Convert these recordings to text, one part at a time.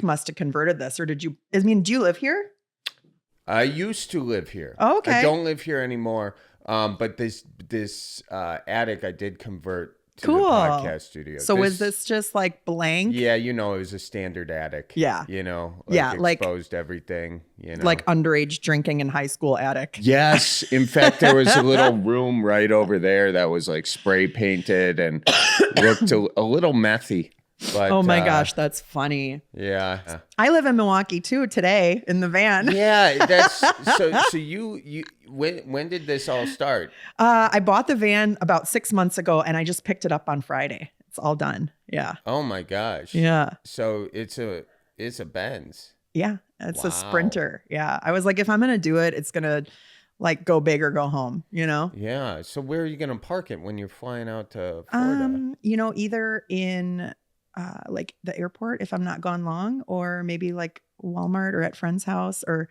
must have converted this, or do you live here? I used to live here. Oh, okay. I don't live here anymore. But this attic I did convert to the podcast studio. So was this just like blank? Yeah, it was a standard attic. Yeah. Exposed everything, Like underage drinking in high school attic. Yes. In fact, there was a little room right over there that was like spray painted and looked a little methy. But, oh my gosh, that's funny. Yeah. I live in Milwaukee too today in the van. Yeah, that's so you when did this all start? I bought the van about 6 months ago and I just picked it up on Friday. It's all done. Yeah. Oh my gosh. Yeah. So it's a Benz. Yeah, it's a Sprinter. Yeah. I was like, if I'm going to do it, it's going to like go big or go home, Yeah. So where are you going to park it when you're flying out to Florida? Either in like the airport if I'm not gone long, or maybe like Walmart or at friend's house or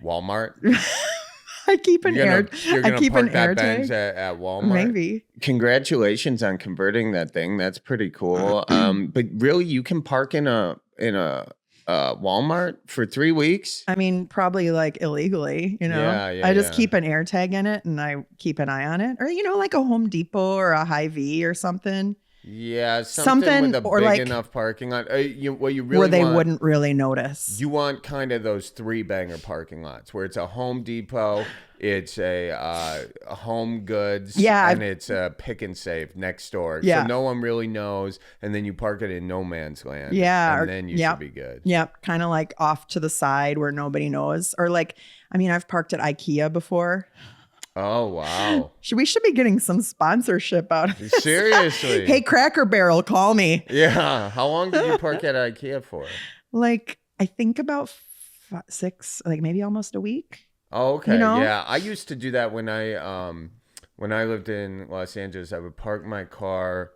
Walmart. I keep an air. You're gonna park that Benz at Walmart. Maybe. Congratulations on converting that thing. That's pretty cool. But really, you can park in a Walmart for 3 weeks. I mean, probably like illegally. Yeah, I just keep an air tag in it and I keep an eye on it, or like a Home Depot or a Hy-Vee or something. Yeah, something with a big like, enough parking lot. Where they wouldn't really notice. You want kind of those 3-banger parking lots where it's a Home Depot, it's a Home Goods, and it's a Pick and Save next door. Yeah. So no one really knows, and then you park it in no man's land. Yeah. And then you should be good. Yep. Kind of like off to the side where nobody knows. Or like, I've parked at IKEA before. Oh, wow. We should be getting some sponsorship out of this. Seriously. Hey, Cracker Barrel, call me. Yeah. How long did you park at IKEA for? Like, I think about 6, like maybe almost a week. Oh, okay. Yeah. I used to do that when I lived in Los Angeles. I would park my car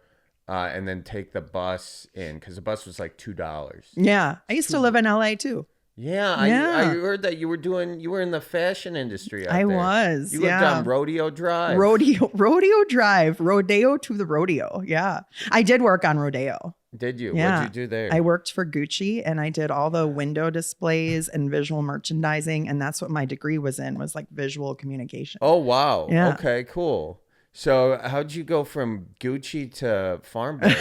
and then take the bus in because the bus was like $2. Yeah. I used to live in LA too. Yeah, I heard that you were in the fashion industry out there. I was. You lived on Rodeo Drive. Rodeo Drive. Rodeo to the rodeo. Yeah. I did work on Rodeo. Did you? Yeah. What did you do there? I worked for Gucci and I did all the window displays and visual merchandising. And that's what my degree was like visual communication. Oh, wow. Yeah. Okay, cool. So how'd you go from Gucci to Farm Babe?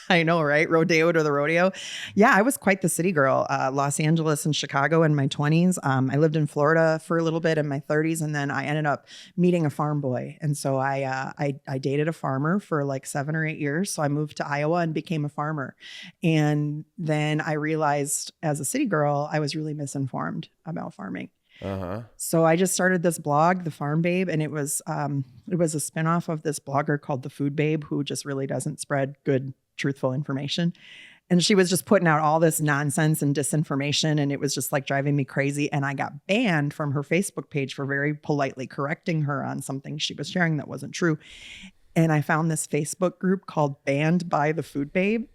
I know, right? Rodeo to the rodeo. Yeah, I was quite the city girl. Los Angeles and Chicago in my 20s. I lived in Florida for a little bit in my 30s, and then I ended up meeting a farm boy. And so I dated a farmer for like 7 or 8 years. So I moved to Iowa and became a farmer. And then I realized as a city girl, I was really misinformed about farming. Uh-huh. So I just started this blog, The Farm Babe, and it was a spinoff of this blogger called The Food Babe, who just really doesn't spread good, truthful information. And she was just putting out all this nonsense and disinformation, and it was just like driving me crazy. And I got banned from her Facebook page for very politely correcting her on something she was sharing that wasn't true. And I found this Facebook group called Banned by the Food Babe,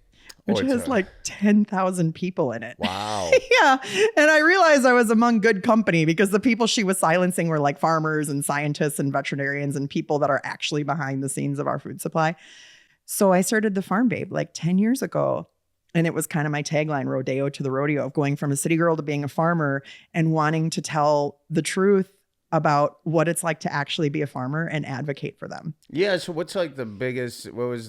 which has like 10,000 people in it. Wow. Yeah. And I realized I was among good company because the people she was silencing were like farmers and scientists and veterinarians and people that are actually behind the scenes of our food supply. So I started The Farm Babe like 10 years ago. And it was kind of my tagline, Rodeo to the rodeo, of going from a city girl to being a farmer and wanting to tell the truth about what it's like to actually be a farmer and advocate for them. Yeah. So what was the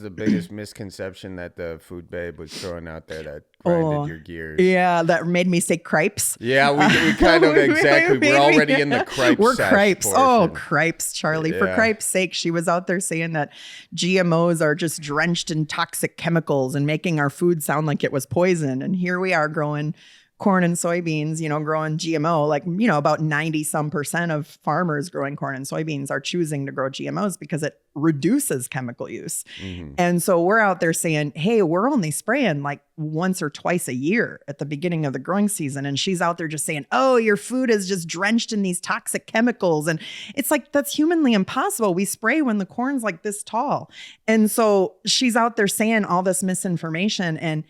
biggest misconception that the Food Babe was throwing out there that grinded your gears? Yeah. That made me say cripes. Yeah. We kind of exactly. We're already in the cripe. We're cripes. Portion. Oh, cripes, Charlie. Yeah. For cripes' sake, she was out there saying that GMOs are just drenched in toxic chemicals and making our food sound like it was poison. And here we are growing corn and soybeans, growing GMO, like, about 90% of farmers growing corn and soybeans are choosing to grow GMOs because it reduces chemical use. Mm-hmm. And so we're out there saying, hey, we're only spraying like once or twice a year at the beginning of the growing season. And she's out there just saying, oh, your food is just drenched in these toxic chemicals. And it's like, that's humanly impossible. We spray when the corn's like this tall. And so she's out there saying all this misinformation. And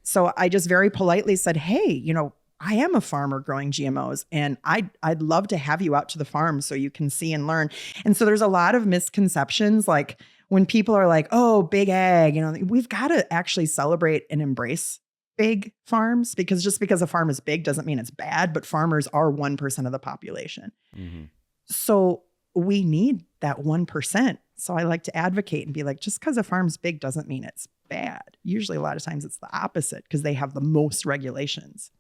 so I just very politely said, hey, I am a farmer growing GMOs and I'd love to have you out to the farm so you can see and learn. And so there's a lot of misconceptions. Like when people are like, oh, big ag, we've got to actually celebrate and embrace big farms, because just because a farm is big doesn't mean it's bad, but farmers are 1% of the population. Mm-hmm. So we need that 1%. So I like to advocate and be like, just because a farm's big doesn't mean it's bad. Usually a lot of times it's the opposite because they have the most regulations.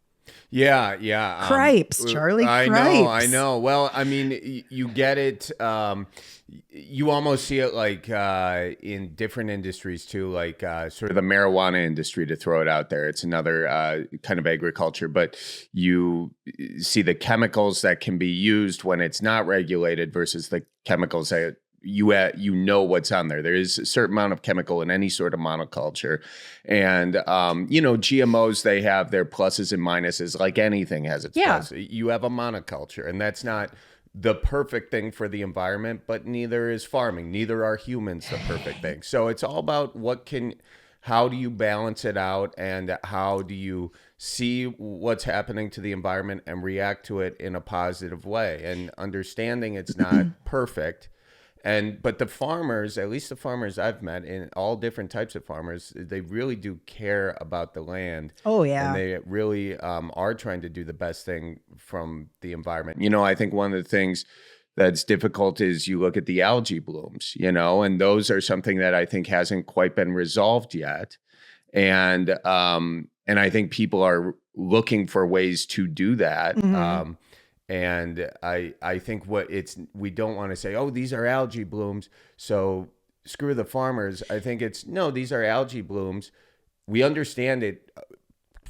Yeah. Cripes, Charlie. Cripes. I know. Well, I mean, you get it. You almost see it like in different industries too, like sort of the marijuana industry, to throw it out there. It's another kind of agriculture, but you see the chemicals that can be used when it's not regulated versus the chemicals that you know what's on there. There is a certain amount of chemical in any sort of monoculture. And, GMOs, they have their pluses and minuses, like anything has its plus. You have a monoculture, and that's not the perfect thing for the environment, but neither is farming. Neither are humans the perfect thing. So it's all about how do you balance it out, and how do you see what's happening to the environment and react to it in a positive way, and understanding it's not perfect. But the farmers, at least the farmers I've met, in all different types of farmers, they really do care about the land. Oh, yeah. And they really are trying to do the best thing from the environment. I think one of the things that's difficult is you look at the algae blooms, and those are something that I think hasn't quite been resolved yet. And I think people are looking for ways to do that. Mm-hmm. And I think we don't want to say, oh, these are algae blooms, so screw the farmers. I think no, these are algae blooms. We understand it.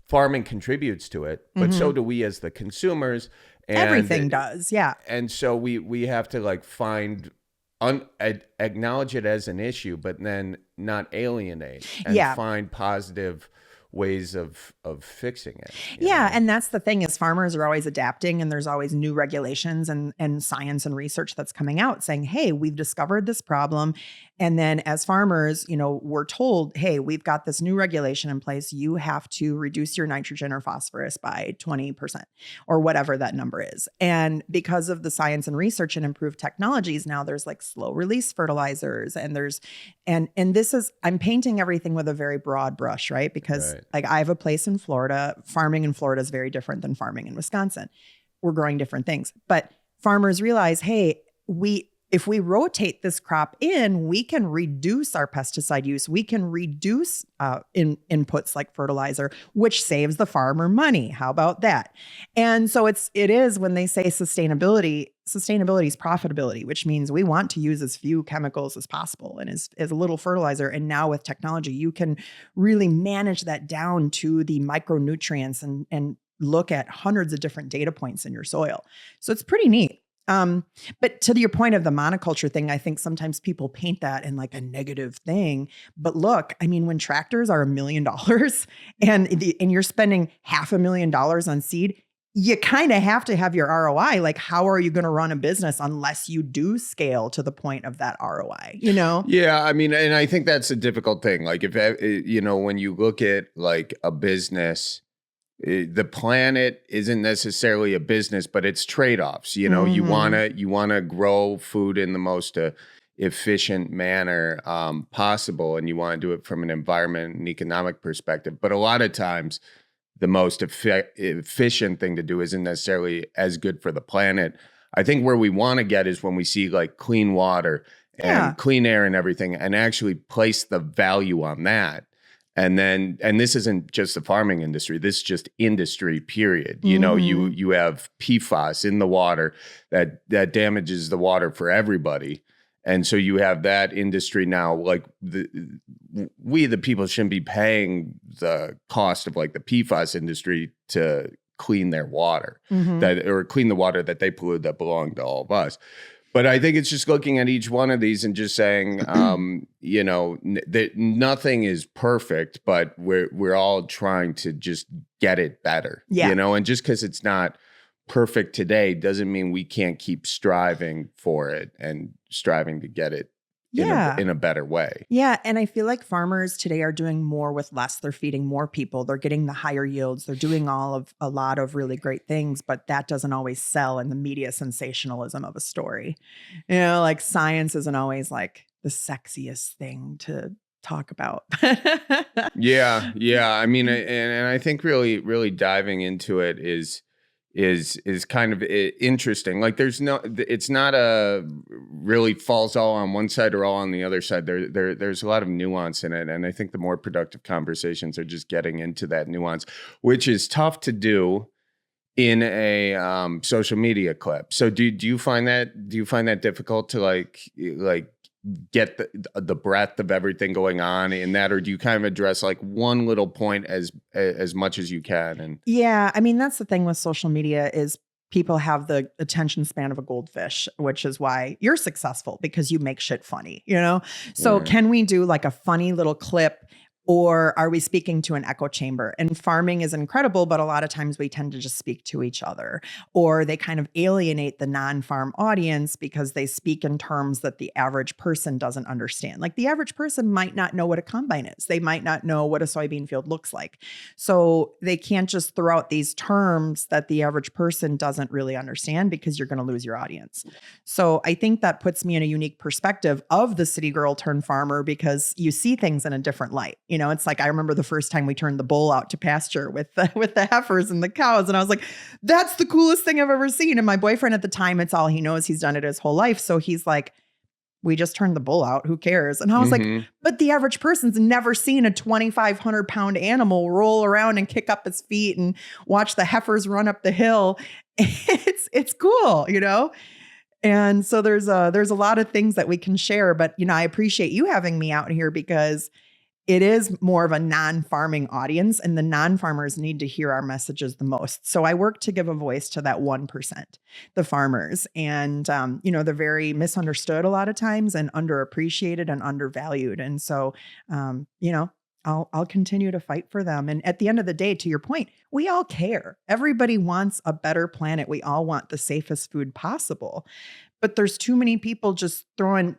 Farming contributes to it, but so do we as the consumers. And everything does, yeah. And so we have to acknowledge it as an issue, but then not alienate and find positive ways of fixing it. Yeah. And that's the thing, is farmers are always adapting, and there's always new regulations and science and research that's coming out saying, hey, we've discovered this problem. And then as farmers, we're told, hey, we've got this new regulation in place. You have to reduce your nitrogen or phosphorus by 20% or whatever that number is. And because of the science and research and improved technologies, now there's like slow release fertilizers, and I'm painting everything with a very broad brush, right? Because like I have a place in Florida. Farming in Florida is very different than farming in Wisconsin. We're growing different things, but farmers realize, hey, if we rotate this crop in, we can reduce our pesticide use. We can reduce inputs like fertilizer, which saves the farmer money. How about that? And so it is when they say sustainability is profitability, which means we want to use as few chemicals as possible and as little fertilizer. And now with technology, you can really manage that down to the micronutrients and look at hundreds of different data points in your soil. So it's pretty neat. But to your point of the monoculture thing, I think sometimes people paint that in like a negative thing. But look, I mean, when tractors are $1 million and you're spending $500,000 on seed, you kind of have to have your ROI. Like, how are you going to run a business unless you do scale to the point of that ROI, Yeah. I mean, and I think that's a difficult thing. Like if, when you look at like a business, the planet isn't necessarily a business, but it's trade-offs. You want to grow food in the most efficient manner possible, and you want to do it from an environment and economic perspective. But a lot of times, the most efficient thing to do isn't necessarily as good for the planet. I think where we want to get is when we see like clean water and clean air and everything, and actually place the value on that. And this isn't just the farming industry. This is just industry, period. You have PFAS in the water that damages the water for everybody. And so you have that industry now, like the people shouldn't be paying the cost of like the PFAS industry to clean their water or clean the water that they pollute that belong to all of us. But I think it's just looking at each one of these and just saying, that nothing is perfect, but we're all trying to just get it better, and just because it's not perfect today doesn't mean we can't keep striving for it and striving to get it in a better way. Yeah. And I feel like farmers today are doing more with less. They're feeding more people. They're getting the higher yields. They're doing a lot of really great things, but that doesn't always sell in the media sensationalism of a story. Like science isn't always like the sexiest thing to talk about. Yeah. I mean, and I think really diving into it is kind of interesting. Like it's not a really falls all on one side or all on the other side. There's a lot of nuance in it. And I think the more productive conversations are just getting into that nuance, which is tough to do in a social media clip. So do you find that difficult to like get the breadth of everything going on in that, or do you kind of address like one little point as much as you can? And yeah, I mean, that's the thing with social media is people have the attention span of a goldfish, which is why you're successful, because you make shit funny, So can we do like a funny little clip, or are we speaking to an echo chamber? And farming is incredible, but a lot of times we tend to just speak to each other, or they kind of alienate the non-farm audience because they speak in terms that the average person doesn't understand. Like the average person might not know what a combine is. They might not know what a soybean field looks like. So they can't just throw out these terms that the average person doesn't really understand, because you're going to lose your audience. So I think that puts me in a unique perspective of the city girl turned farmer, because you see things in a different light. It's like, I remember the first time we turned the bull out to pasture with the heifers and the cows. And I was like, that's the coolest thing I've ever seen. And my boyfriend at the time, it's all he knows. He's done it his whole life. So he's like, we just turned the bull out. Who cares? And I was like, but the average person's never seen a 2,500 pound animal roll around and kick up its feet and watch the heifers run up the hill. It's cool, And so there's a lot of things that we can share, but I appreciate you having me out here, because it is more of a non-farming audience, and the non-farmers need to hear our messages the most. So I work to give a voice to that 1%, the farmers. And, they're very misunderstood a lot of times, and underappreciated and undervalued. And so, I'll continue to fight for them. And at the end of the day, to your point, we all care. Everybody wants a better planet. We all want the safest food possible. But there's too many people just throwing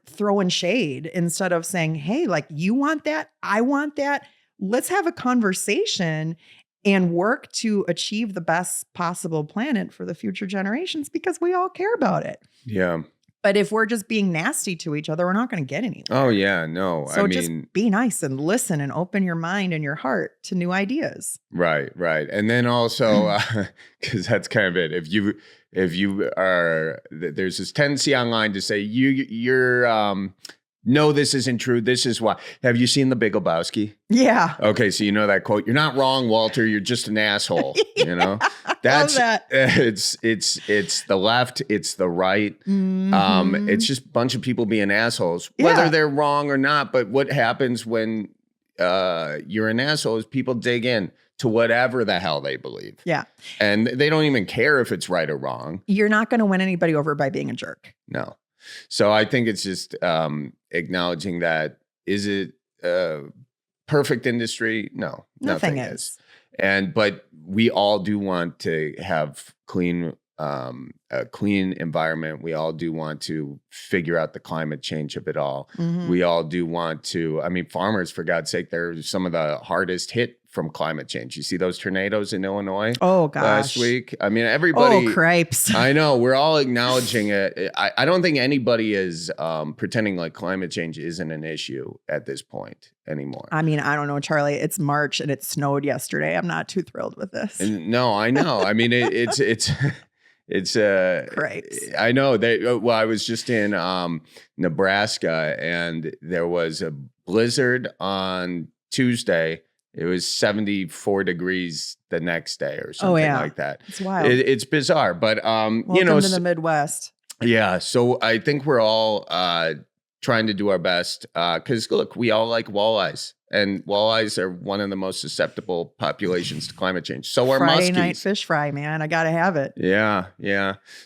shade instead of saying, hey, like, you want that? I want that. Let's have a conversation and work to achieve the best possible planet for the future generations, because we all care about it. Yeah. But if we're just being nasty to each other, we're not going to get anywhere. Oh, yeah. No. So just be nice and listen and open your mind and your heart to new ideas. Right. And then also, because that's kind of it. If you are, there's this tendency online to say you're no, this isn't true. This is why. Have you seen The Big Lebowski? Yeah. Okay, so you know that quote. You're not wrong, Walter. You're just an asshole. That's that. It's the left. It's the right. It's just a bunch of people being assholes, whether they're wrong or not. But what happens when you're an asshole is people dig in to whatever the hell they believe. Yeah. And they don't even care if it's right or wrong. You're not going to win anybody over by being a jerk. No. So I think it's just acknowledging that. Is it a perfect industry? No, nothing is. But we all do want to have a clean environment. We all do want to figure out the climate change of it all. We all do want to, farmers, for God's sake, they're some of the hardest hit from climate change. You see those tornadoes in Illinois? Oh, gosh. Last week. Everybody. Oh, cripes. I know. We're all acknowledging it. I don't think anybody is pretending like climate change isn't an issue at this point anymore. I don't know, Charlie. It's March and it snowed yesterday. I'm not too thrilled with this. No, I know. It's cripes. I know I was just in Nebraska, and there was a blizzard on Tuesday. It was 74 degrees the next day or something like that. It's wild. It's bizarre, but welcome to the Midwest. Yeah, so I think we're all trying to do our best, because look, we all like walleyes. And walleyes are one of the most susceptible populations to climate change. So are Friday muskies. Night fish fry, man. I got to have it. Yeah.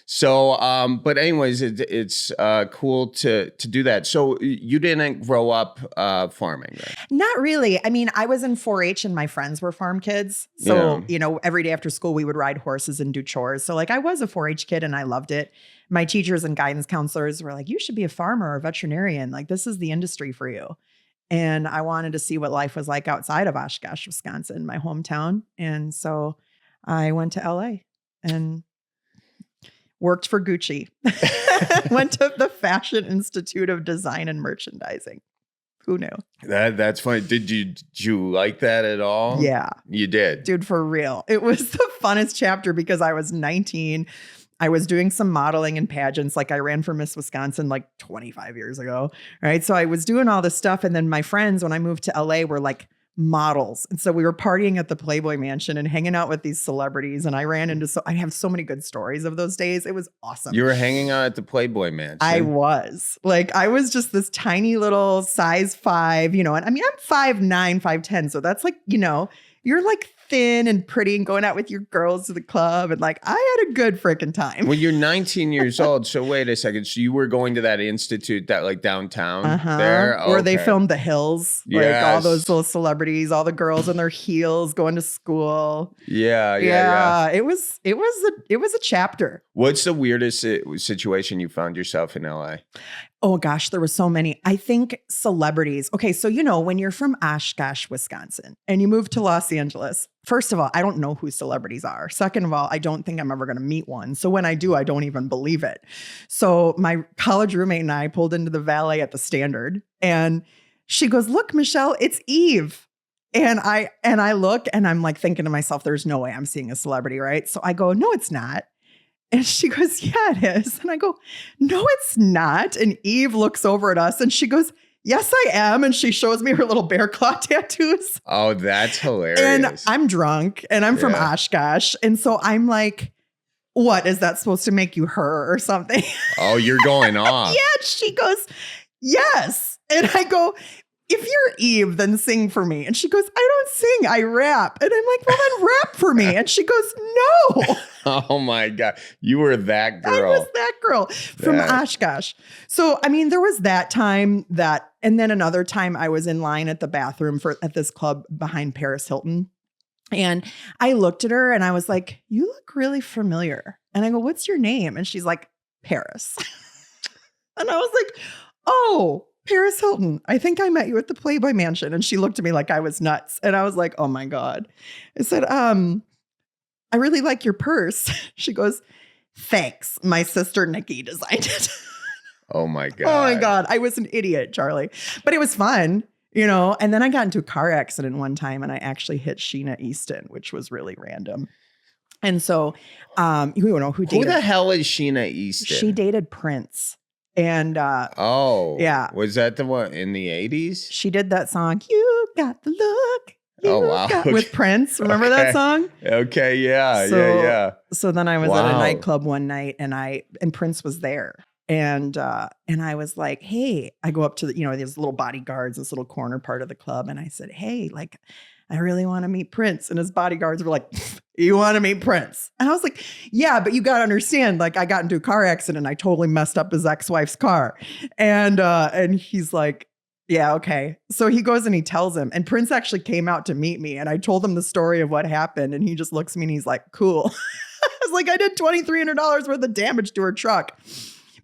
So, but anyways, it's cool to do that. So you didn't grow up farming, right? Not really. I was in 4-H and my friends were farm kids. So, every day after school, we would ride horses and do chores. So I was a 4-H kid and I loved it. My teachers and guidance counselors were like, you should be a farmer or a veterinarian. Like, this is the industry for you. And I wanted to see what life was like outside of Oshkosh, Wisconsin, my hometown. And so I went to LA and worked for Gucci. Went to the Fashion Institute of Design and Merchandising. Who knew? That's funny. Did you like that at all? Yeah. You did? Dude, for real. It was the funnest chapter because I was 19. I was doing some modeling and pageants. Like I ran for Miss Wisconsin like 25 years ago. Right. So I was doing all this stuff. And then my friends, when I moved to LA, were like models. And so we were partying at the Playboy Mansion and hanging out with these celebrities. And I ran into I have so many good stories of those days. It was awesome. You were hanging out at the Playboy Mansion. I was. Like, I was just this tiny little size 5, and I mean, I'm 5'9", 5'10". So that's like, you're like thin and pretty and going out with your girls to the club. And like, I had a good freaking time. Well, you're 19 years old. So wait a second. So you were going to that institute that like downtown there? Where they filmed The Hills. Yes. Like all those little celebrities, all the girls in their heels going to school. Yeah. It was a chapter. What's the weirdest situation you found yourself in LA? Oh gosh, there were so many. I think celebrities. Okay, so when you're from Oshkosh, Wisconsin, and you move to Los Angeles, first of all, I don't know who celebrities are. Second of all, I don't think I'm ever going to meet one. So when I do, I don't even believe it. So my college roommate and I pulled into the valet at the Standard, and she goes, "Look, Michelle, it's Eve." And I look, and I'm like thinking to myself, "There's no way I'm seeing a celebrity, right?" So I go, "No, it's not." And she goes, "Yeah, it is." And I go, "No, it's not." And Eve looks over at us and she goes, "Yes, I am." And she shows me her little bear claw tattoos. Oh, that's hilarious. And I'm drunk and I'm from Oshkosh. And so I'm like, what, is that supposed to make you her or something? Oh, you're going off. Yeah. And she goes, "Yes." And I go, "If you're Eve, then sing for me." And she goes, "I don't sing, I rap." And I'm like, "Well, then rap for me." And she goes, "No." Oh my God. You were that girl. I was that girl from Oshkosh. So, I mean, there was that time and then another time I was in line at the bathroom at this club behind Paris Hilton. And I looked at her and I was like, "You look really familiar." And I go, "What's your name?" And she's like, "Paris." And I was like, "Oh, Paris Hilton, I think I met you at the Playboy Mansion." And she looked at me like I was nuts. And I was like, "Oh my God." I said, "I really like your purse." She goes, "Thanks. My sister Nikki designed it." Oh my God. Oh my God. I was an idiot, Charlie. But it was fun, And then I got into a car accident one time and I actually hit Sheena Easton, which was really random. And so, you don't know who dated. Who the hell is Sheena Easton? She dated Prince. And yeah. Was that the one in the 80s? She did that song, "You Got the Look." Wow. With Prince. Remember that song? Okay, yeah. So then I was at a nightclub one night and Prince was there. And I was like, "Hey," I go up to these little bodyguards, this little corner part of the club. And I said, "Hey, like, I really want to meet Prince." And his bodyguards were like, "You want to meet Prince?" And I was like, "Yeah, but you got to understand, like, I got into a car accident. I totally messed up his ex-wife's car." And he's like, "Yeah, okay." So he goes and he tells him, and Prince actually came out to meet me. And I told him the story of what happened. And he just looks at me and he's like, "Cool." I was like, "I did $2,300 worth of damage to her truck."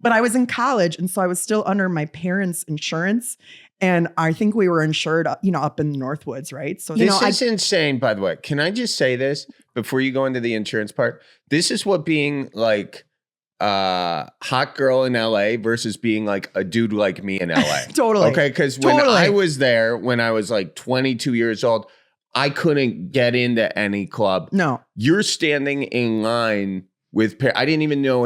But I was in college. And so I was still under my parents' insurance. And I think we were insured, up in the Northwoods, right? So this is insane, by the way. Can I just say this before you go into the insurance part? This is what being like hot girl in LA versus being like a dude like me in LA. Totally. Okay, because when I was there, when I was like 22 years old, I couldn't get into any club. No. You're standing in line with I didn't even know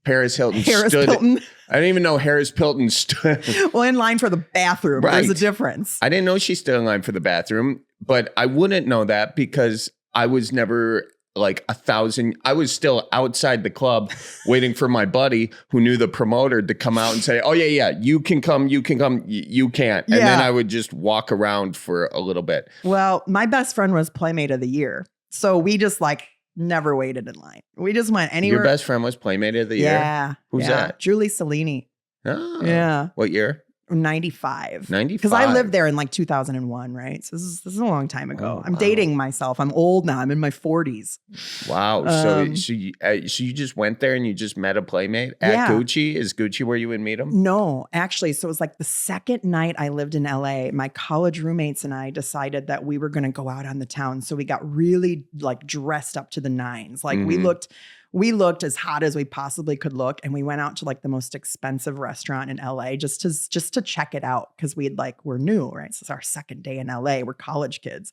Paris Hilton Hilton. I didn't even know Harris Hilton stood. Well, in line for the bathroom. Right. There's a difference. I didn't know she stood in line for the bathroom, but I wouldn't know that because I was never like 1,000. I was still outside the club waiting for my buddy who knew the promoter to come out and say, "Oh, yeah, you can come, you can't." And then I would just walk around for a little bit. Well, my best friend was Playmate of the Year. So we just never waited in line. We just went anywhere. Your best friend was Playmate of the Year? Yeah. Who's that? Julie Cellini. Oh. Yeah. What year? 95. 95. Because I lived there in 2001, right? So this is a long time ago. I'm dating myself. I'm old now. I'm in my 40s. Wow. So you just went there and you just met a Playmate at Gucci? Is Gucci where you would meet him? No, actually. So it was the second night I lived in LA, my college roommates and I decided that we were going to go out on the town. So we got really dressed up to the nines. We we looked as hot as we possibly could look. And we went out to like the most expensive restaurant in LA just to check it out. Cause we're new, right? So it's our second day in LA. We're college kids.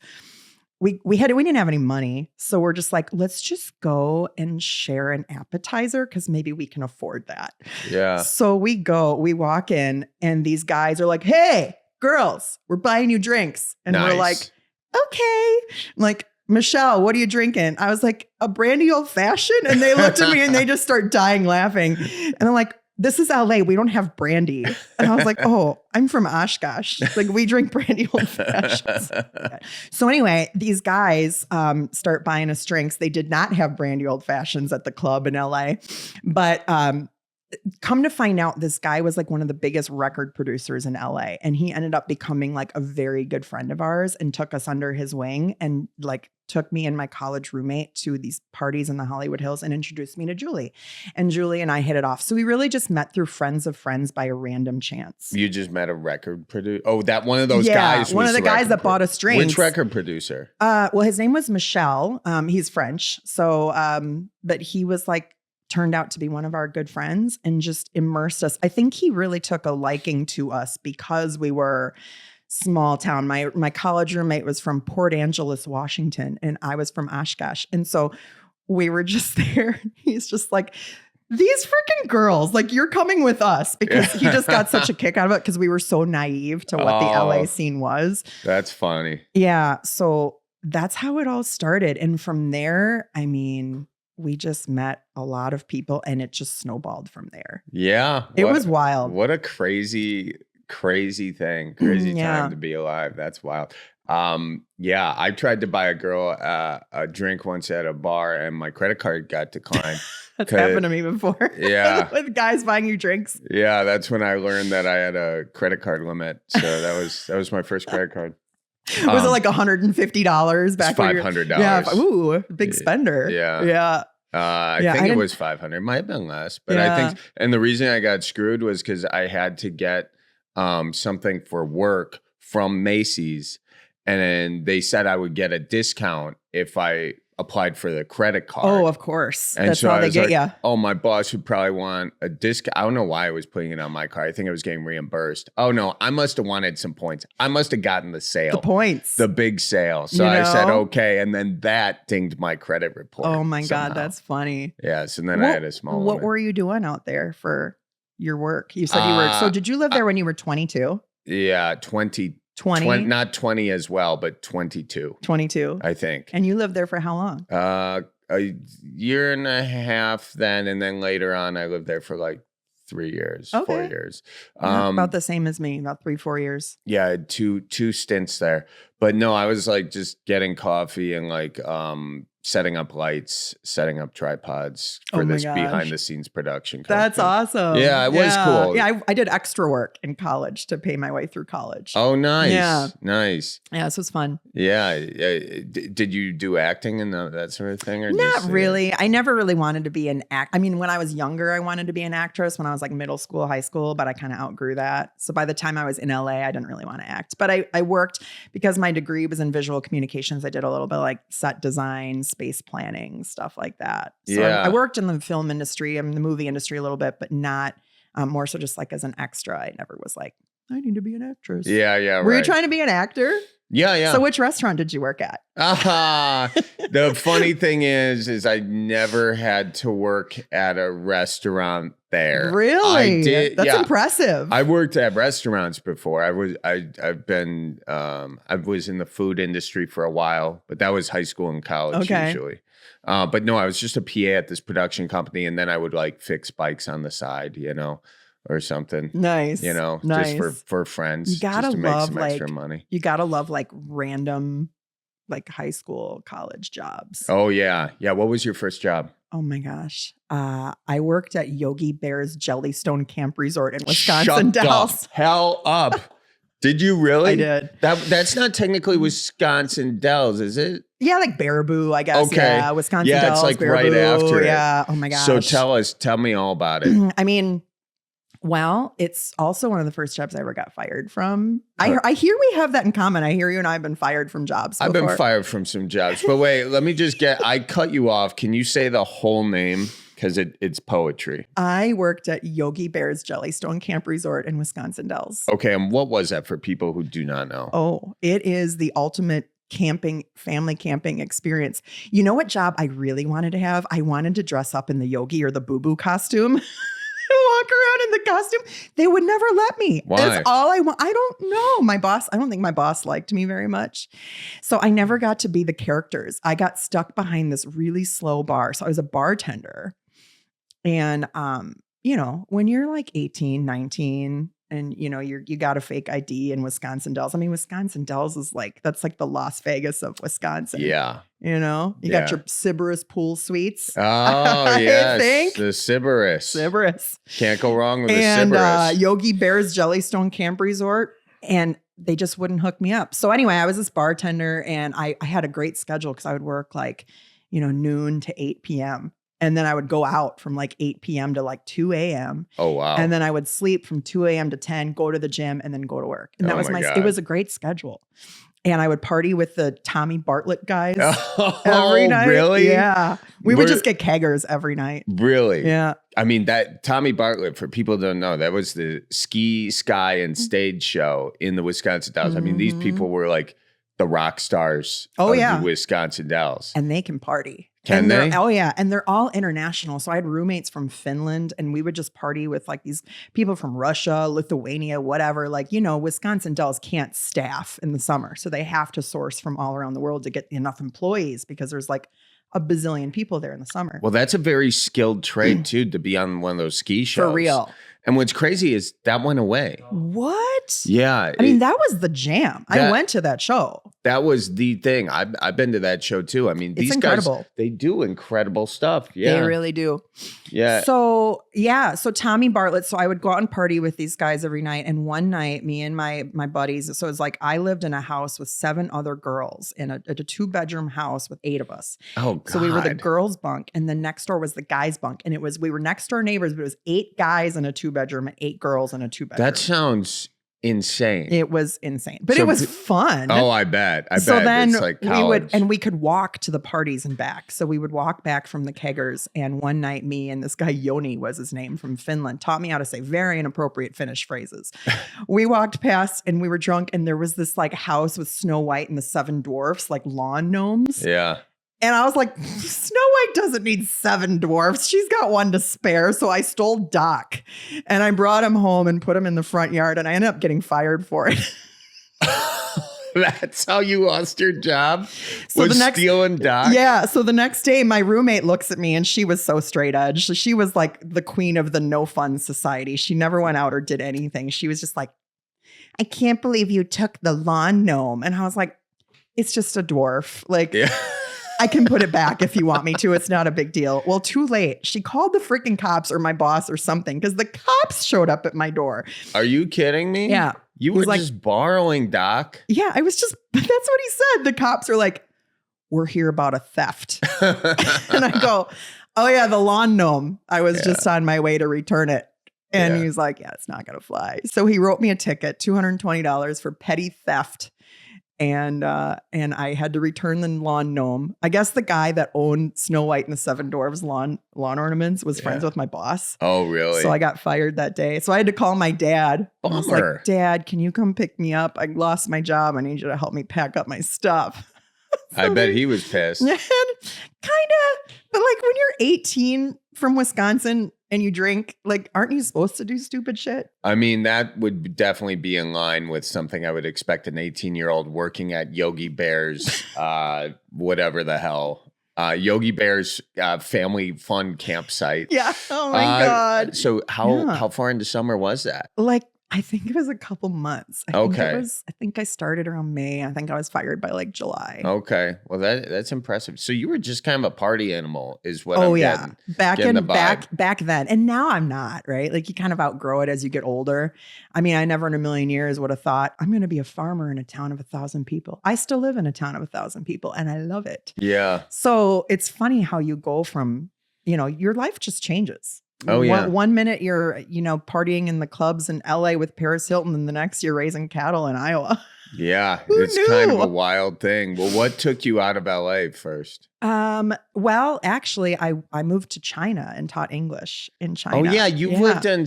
We didn't have any money. So we're just like, let's just go and share an appetizer because maybe we can afford that. Yeah. So we walk in and these guys are like, hey, girls, we're buying you drinks. And we're like, okay. Like, Michelle, what are you drinking? I was like, a Brandy Old Fashioned. And they looked at me and they just start dying laughing. And I'm like, this is LA. We don't have brandy. And I was like, oh, I'm from Oshkosh. Like we drink Brandy Old Fashions. So anyway, these guys start buying us drinks. They did not have Brandy Old Fashions at the club in LA. But come to find out, this guy was like one of the biggest record producers in LA. And he ended up becoming like a very good friend of ours and took us under his wing and like took me and my college roommate to these parties in the Hollywood Hills and introduced me to Julie. And Julie and I hit it off. So we really just met through friends of friends by a random chance. You just met a record producer? Oh, that one of those guys was one of the guys that bought us drinks. Which record producer? Well, his name was Michel. He's French. So, but he was like, turned out to be one of our good friends and just immersed us. I think he really took a liking to us because we were small town. My college roommate was from Port Angeles, Washington, and I was from Oshkosh. And so we were just there. He's just like, these freaking girls, like you're coming with us because he just got such a kick out of it because we were so naive to what the LA scene was. That's funny. Yeah. So that's how it all started. And from there, I mean, we just met a lot of people and it just snowballed from there. Yeah. It was wild. What a crazy thing. Crazy time to be alive. That's wild. Yeah, I tried to buy a girl a drink once at a bar and my credit card got declined. That's happened to me before. Yeah. With guys buying you drinks. Yeah, that's when I learned that I had a credit card limit. So that was my first credit card. Was it like $150 back? $500. Yeah. Ooh, big spender. Yeah. Yeah. I think it was 500. It might have been less, but I think, and the reason I got screwed was because I had to get something for work from Macy's, and then they said I would get a discount if I applied for the credit card. Oh, of course. And that's so how they get you. Oh, my boss would probably want a discount. I don't know why I was putting it on my card. I think I was getting reimbursed. Oh no, I must have wanted some points. I must have gotten the sale. The points. The big sale. So I said, okay. And then that dinged my credit report. Oh my God, that's funny. Yeah. So then I had a small What limit. were you doing out there for your work? You said you were, so did you live there when you were 22? Yeah, 20. not 20 as well, but 22. 22. I think. And you lived there for how long? A year and a half then, and then later on I lived there for like 3 years, 4 years. About the same as me, about 3-4 years. Yeah, I had two stints there. But no, I was like just getting coffee and like setting up lights, setting up tripods for this behind the scenes production company. That's awesome. Yeah, it was cool. Yeah, I did extra work in college to pay my way through college. Oh, nice. Yeah. Nice. Yeah, this was fun. Yeah. Did you do acting and that sort of thing? Or Not really. I never really wanted to be an act. I mean, when I was younger, I wanted to be an actress when I was like middle school, high school, but I kind of outgrew that. So by the time I was in LA, I didn't really want to act. But I worked, because my degree was in visual communications, I did a little bit of like set design, space planning, stuff like that. So I worked in the film industry and the movie industry a little bit, but not more so just like as an extra. I never was like, I need to be an actress. Yeah. Were you trying to be an actor? Yeah. So which restaurant did you work at? The funny thing is I never had to work at a restaurant there. Really? I did. That's impressive. I worked at restaurants before. I was in the food industry for a while, but that was high school and college usually. But no, I was just a PA at this production company, and then I would like fix bikes on the side, or something. Nice. Just for friends. You gotta just to make love some extra money. You gotta love like random like high school, college jobs. Oh yeah. Yeah. What was your first job? Oh my gosh. I worked at Yogi Bear's Jellystone Camp Resort in Wisconsin Shut Dells. the hell up. Did you really? I did. That's not technically Wisconsin Dells, is it? Yeah, like Baraboo, I guess. Okay. Yeah, Wisconsin Dells. It's like Baraboo, right after it. Yeah. Oh my gosh. So tell me all about it. I mean, Well, it's also one of the first jobs I ever got fired from. I hear we have that in common. I hear you and I have been fired from jobs before. I've been fired from some jobs. But wait, let me just I cut you off. Can you say the whole name? Because it's poetry. I worked at Yogi Bear's Jellystone Camp Resort in Wisconsin Dells. Okay, and what was that for people who do not know? Oh, it is the ultimate family camping experience. You know what job I really wanted to have? I wanted to dress up in the Yogi or the boo-boo costume. Walk around in the costume. They would never let me. Why? That's all I want. I don't know. I don't think my boss liked me very much. So I never got to be the characters. I got stuck behind this really slow bar. So I was a bartender. And, when you're like 18, 19, and, you got a fake ID in Wisconsin Dells. I mean, Wisconsin Dells is that's like the Las Vegas of Wisconsin. Yeah. You got your Sybaris pool suites. Oh, yes. The Sybaris. Can't go wrong with the Sybaris. And Yogi Bear's Jellystone Camp Resort. And they just wouldn't hook me up. So anyway, I was this bartender and I had a great schedule because I would work noon to 8 p.m. And then I would go out from 8 p.m. to 2 a.m. Oh, wow. And then I would sleep from 2 a.m. to 10, go to the gym, and then go to work. And that was it was a great schedule. And I would party with the Tommy Bartlett guys every night. Really? Yeah. We would just get keggers every night. Really? Yeah. I mean, that Tommy Bartlett, for people who don't know, that was the ski, sky, and stage show in the Wisconsin Dells. I mean, these people were the rock stars of the Wisconsin Dells. And they can party. Can they? Oh, yeah. And they're all international. So I had roommates from Finland and we would just party with these people from Russia, Lithuania, whatever. Wisconsin Dells can't staff in the summer. So they have to source from all around the world to get enough employees because there's a bazillion people there in the summer. Well, that's a very skilled trade, too, to be on one of those ski shows. For real. And what's crazy is that went away. What? Yeah. I mean, that was the jam. I went to that show. That was the thing. I've been to that show too. I mean, these guys, they do incredible stuff. Yeah. They really do. Yeah. So Tommy Bartlett. So I would go out and party with these guys every night. And one night, me and my buddies, so it's I lived in a house with 7 other girls in a 2-bedroom house with 8 of us. Oh, God. So we were the girls' bunk and then next door was the guys' bunk. And we were next door neighbors, but it was 8 guys in a 2-bedroom and 8 girls in a 2-bedroom. That sounds insane. It was insane, but it was fun. Oh, I bet. So then it's like college. we could walk to the parties and back. So we would walk back from the keggers. And one night, me and this guy Yogi was his name from Finland taught me how to say very inappropriate Finnish phrases. We walked past and we were drunk, and there was this house with Snow White and the 7 dwarfs, lawn gnomes. Yeah. And I was like, Snow White doesn't need 7 dwarfs. She's got one to spare. So I stole Doc and I brought him home and put him in the front yard, and I ended up getting fired for it. That's how you lost your job? So stealing Doc? Yeah. So the next day, my roommate looks at me and she was so straight edge. She was the queen of the no fun society. She never went out or did anything. She was just like, I can't believe you took the lawn gnome. And I was like, it's just a dwarf. Yeah. I can put it back if you want me to. It's not a big deal. Well, too late. She called the freaking cops or my boss or something because the cops showed up at my door. Are you kidding me? Yeah. You were just borrowing Doc? Yeah, that's what he said. The cops are like, we're here about a theft. And I go, oh yeah, the lawn gnome. I was just on my way to return it. And he was like, yeah, it's not going to fly. So he wrote me a ticket, $220 for petty theft. And I had to return the lawn gnome. I guess the guy that owned Snow White and the 7 Dwarfs lawn ornaments was friends with my boss. Oh, really? So I got fired that day. So I had to call my dad. Bummer. I was like, Dad, can you come pick me up? I lost my job. I need you to help me pack up my stuff. I bet he was pissed. Kind of. But when you're 18 from Wisconsin and you drink, aren't you supposed to do stupid shit? I mean, that would definitely be in line with something I would expect an 18-year-old working at Yogi Bear's, whatever the hell, Yogi Bear's family fun campsite. Yeah. Oh my God. So how far into summer was that? I think it was a couple months. I think I started around May. I think I was fired by July. Okay. Well, that's impressive. So you were just kind of a party animal is what I'm getting. Back then. And now I'm not, right? You kind of outgrow it as you get older. I mean, I never in a million years would have thought I'm going to be a farmer in a town of 1,000 people. I still live in a town of 1,000 people and I love it. Yeah. So it's funny how you go from, your life just changes. Oh, yeah. One minute you're, partying in the clubs in LA with Paris Hilton, and the next you're raising cattle in Iowa. Yeah, Who it's knew? kind of a wild thing. Well, what took you out of LA first? Well, actually, I moved to China and taught English in China. Oh, yeah. You've lived in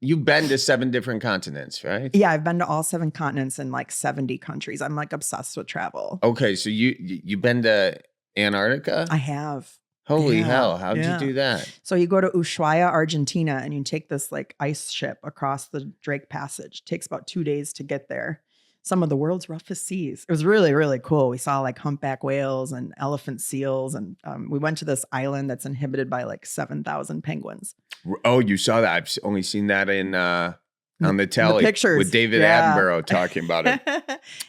you've been to 7 different continents, right? Yeah, I've been to all 7 continents in like 70 countries. I'm like obsessed with travel. Okay, so you've been to Antarctica? I have. Holy hell. How'd you do that? So you go to Ushuaia, Argentina, and you take this like ice ship across the Drake Passage. It takes about 2 days to get there. Some of the world's roughest seas. It was really, really cool. We saw like humpback whales and elephant seals. And we went to this island that's inhabited by like 7,000 penguins. Oh, you saw that? I've only seen that on the telly. The pictures. With David Attenborough talking about it.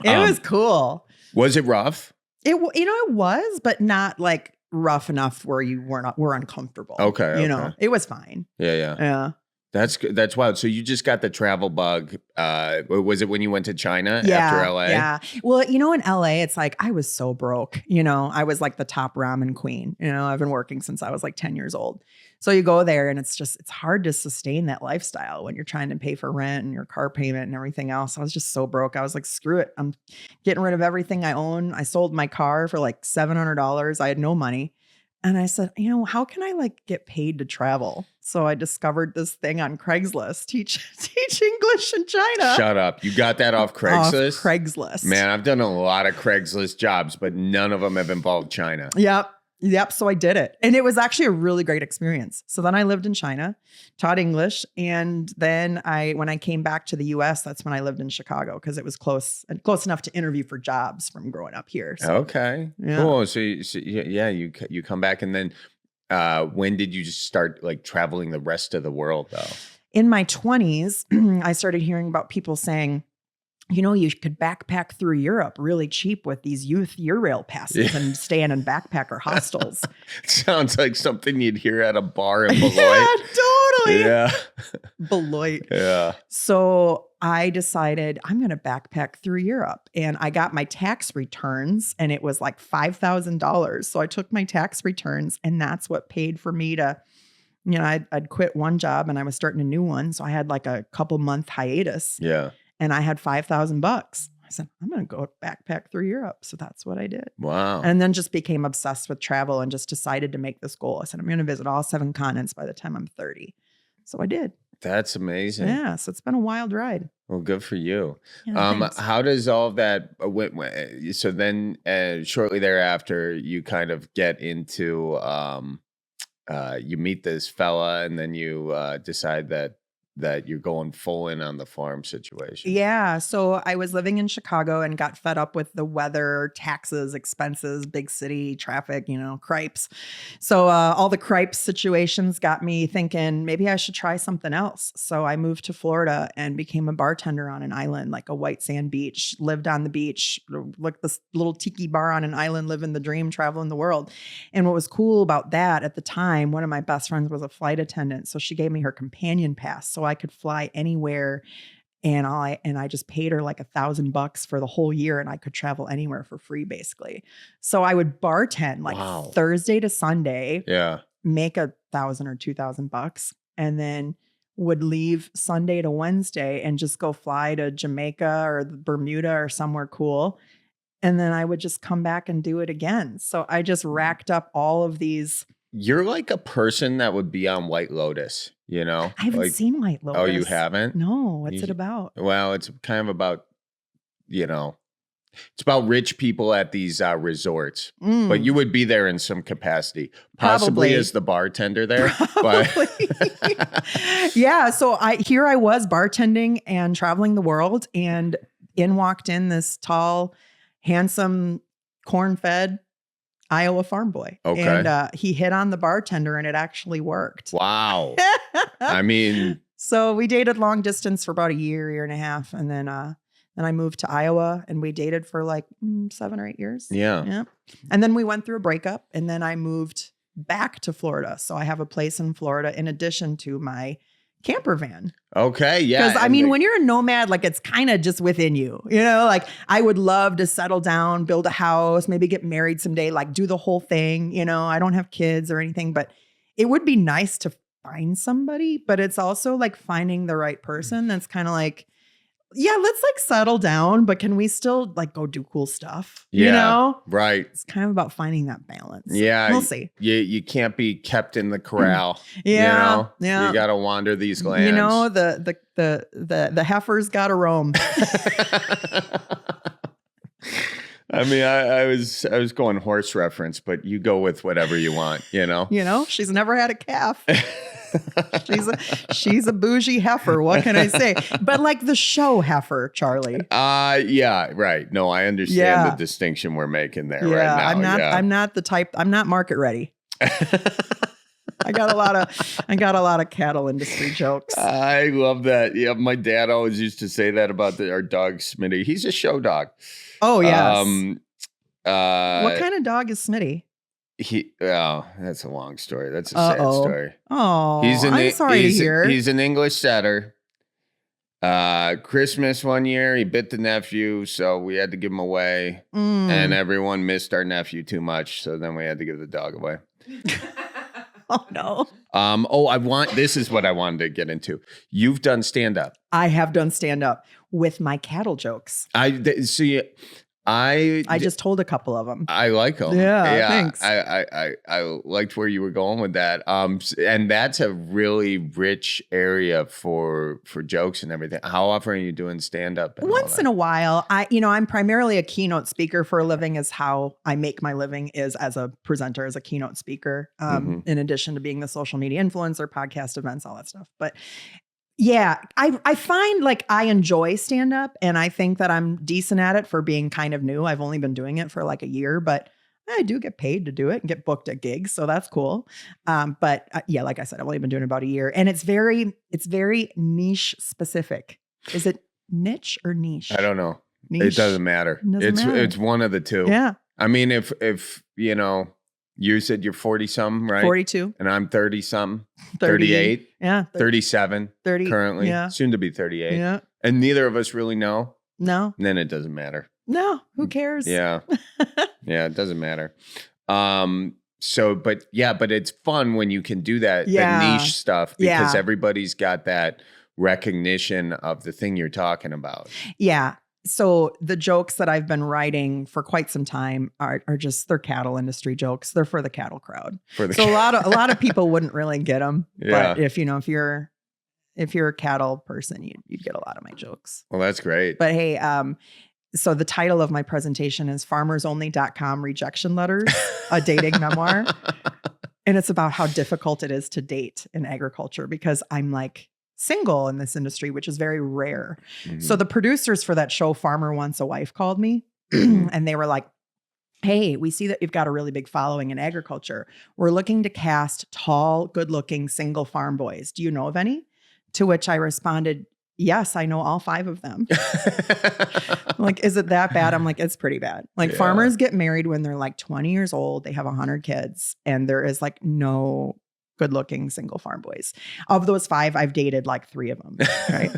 It was cool. Was it rough? It was, but not like rough enough where you were uncomfortable. Okay. It was fine. Yeah. That's wild. So you just got the travel bug. Was it when you went to China after LA? Yeah. Well, in LA, it's like I was so broke. I was like the top ramen queen. I've been working since I was like 10 years old. So you go there and it's hard to sustain that lifestyle when you're trying to pay for rent and your car payment and everything else. I was just so broke. I was like, screw it. I'm getting rid of everything I own. I sold my car for like $700. I had no money. And I said, how can I like get paid to travel? So I discovered this thing on Craigslist, teach English in China. Shut up. You got that off Craigslist? Off Craigslist. Man, I've done a lot of Craigslist jobs, but none of them have involved China. Yep. So I did it. And it was actually a really great experience. So then I lived in China, taught English. And then when I came back to the US, that's when I lived in Chicago because it was close enough to interview for jobs from growing up here. So, okay. Yeah. Cool. So you come back, and then when did you just start like traveling the rest of the world though? In my 20s, I started hearing about people saying, you could backpack through Europe really cheap with these youth Eurail passes and staying in backpacker hostels. Sounds like something you'd hear at a bar in Beloit. Yeah, totally. Yeah. Beloit. Yeah. So I decided I'm going to backpack through Europe, and I got my tax returns, and it was like $5,000. So I took my tax returns, and that's what paid for me to, I'd quit one job and I was starting a new one. So I had like a couple month hiatus. Yeah. And I had $5,000. I said, I'm going to go backpack through Europe. So that's what I did. Wow. And then just became obsessed with travel and just decided to make this goal. I said, I'm going to visit all 7 continents by the time I'm 30. So I did. That's amazing. Yeah. So it's been a wild ride. Well, good for you. Yeah, how does all of that, so then shortly thereafter, you kind of get into, you meet this fella, and then you decide that you're going full in on the farm situation. Yeah. So I was living in Chicago and got fed up with the weather, taxes, expenses, big city traffic, cripes. So all the cripes situations got me thinking maybe I should try something else. So I moved to Florida and became a bartender on an island, like a white sand beach, lived on the beach, like this little tiki bar on an island, living the dream, traveling the world. And what was cool about that at the time, one of my best friends was a flight attendant. So she gave me her companion pass. So I could fly anywhere, and I just paid her like $1,000 for the whole year, and I could travel anywhere for free basically. So I would bartend like Thursday to Sunday, make $1,000 or $2,000, and then would leave Sunday to Wednesday and just go fly to Jamaica or Bermuda or somewhere cool. And then I would just come back and do it again. So I just racked up all of these. You're like a person that would be on White Lotus, I haven't seen White Lotus. Oh, you haven't? No. What's it about? Well, it's kind of about, it's about rich people at these resorts. But you would be there in some capacity, possibly as the bartender there. But yeah. So I was bartending and traveling the world, and walked in this tall, handsome, corn-fed Iowa farm boy. Okay. And he hit on the bartender, and it actually worked. Wow. I mean. So we dated long distance for about a year and a half. And then I moved to Iowa, and we dated for like 7 or 8 years. Yeah. And then we went through a breakup, and then I moved back to Florida. So I have a place in Florida in addition to my camper van. Okay. Yeah. Because when you're a nomad, like it's kind of just within you, like I would love to settle down, build a house, maybe get married someday, like do the whole thing. I don't have kids or anything, but it would be nice to find somebody, but it's also like finding the right person that's kind of like, yeah, let's like settle down, but can we still like go do cool stuff? Yeah, you know? Right. It's kind of about finding that balance. Yeah. We'll see. You can't be kept in the corral. Yeah. You know? Yeah. You got to wander these lands. You know, the heifers got to roam. I mean, I was going horse reference, but you go with whatever you want, you know? You know, she's never had a calf. She's a bougie heifer. What can I say? But like the show heifer, Charlie. Yeah, right. No, I understand the distinction we're making there right now. I'm not the type. I'm not market ready. I got a lot of cattle industry jokes. I love that. Yeah, my dad always used to say that about our dog Smitty. He's a show dog. Oh yes. What kind of dog is Smitty? That's a long story. That's a sad story. Oh, I'm sorry to hear. He's an English setter. Christmas one year, he bit the nephew, so we had to give him away. And everyone missed our nephew too much, so then we had to give the dog away. Oh no. This is what I wanted to get into. You've done stand-up. I have done stand-up with my cattle jokokes. I just told a couple of them. I like them. Yeah, thanks. I liked where you were going with that. And that's a really rich area for jokes and everything. How often are you doing stand up? Once in a while. I'm primarily a keynote speaker for a living. Is how I make my living, is as a presenter, as a keynote speaker. In addition to being the social media influencer, podcast events, all that stuff. But yeah, I find like I enjoy stand up, and I think that I'm decent at it for being kind of new. I've only been doing it for like a year, but I do get paid to do it and get booked at gigs. So that's cool. But like I said, I've only been doing it about a year, and it's very niche specific. Is it niche or niche? I don't know. Niche? It doesn't matter. It's one of the two. Yeah. I mean, if you said you're 40-something, right? 42. And I'm 30-something. 38. Yeah. 37. 30. Currently. Yeah. Soon to be 38. Yeah. And neither of us really know. No. And then it doesn't matter. No. Who cares? Yeah. Yeah, it doesn't matter. But it's fun when you can do that, the niche stuff, because everybody's got that recognition of the thing you're talking about. Yeah. So the jokes that I've been writing for quite some time are just, they're cattle industry jokes. They're for the cattle crowd. A lot of people wouldn't really get them. Yeah. But if you're a cattle person, you'd get a lot of my jokes. Well, that's great. But hey, so the title of my presentation is FarmersOnly.com Rejection Letters, a dating memoir. And it's about how difficult it is to date in agriculture, because I'm like single in this industry, which is very rare. Mm-hmm. So the producers for that show, Farmer Wants a Wife, called me and they were like, hey, we see that you've got a really big following in agriculture. We're looking to cast tall, good-looking single farm boys. Do you know of any? To which I responded, yes, I know all 5 of them. I'm like, is it that bad? I'm like, it's pretty bad. Like farmers get married when they're like 20 years old. They have 100 kids, and there is like no good-looking single farm boys. Of those 5, I've dated like 3 of them, right?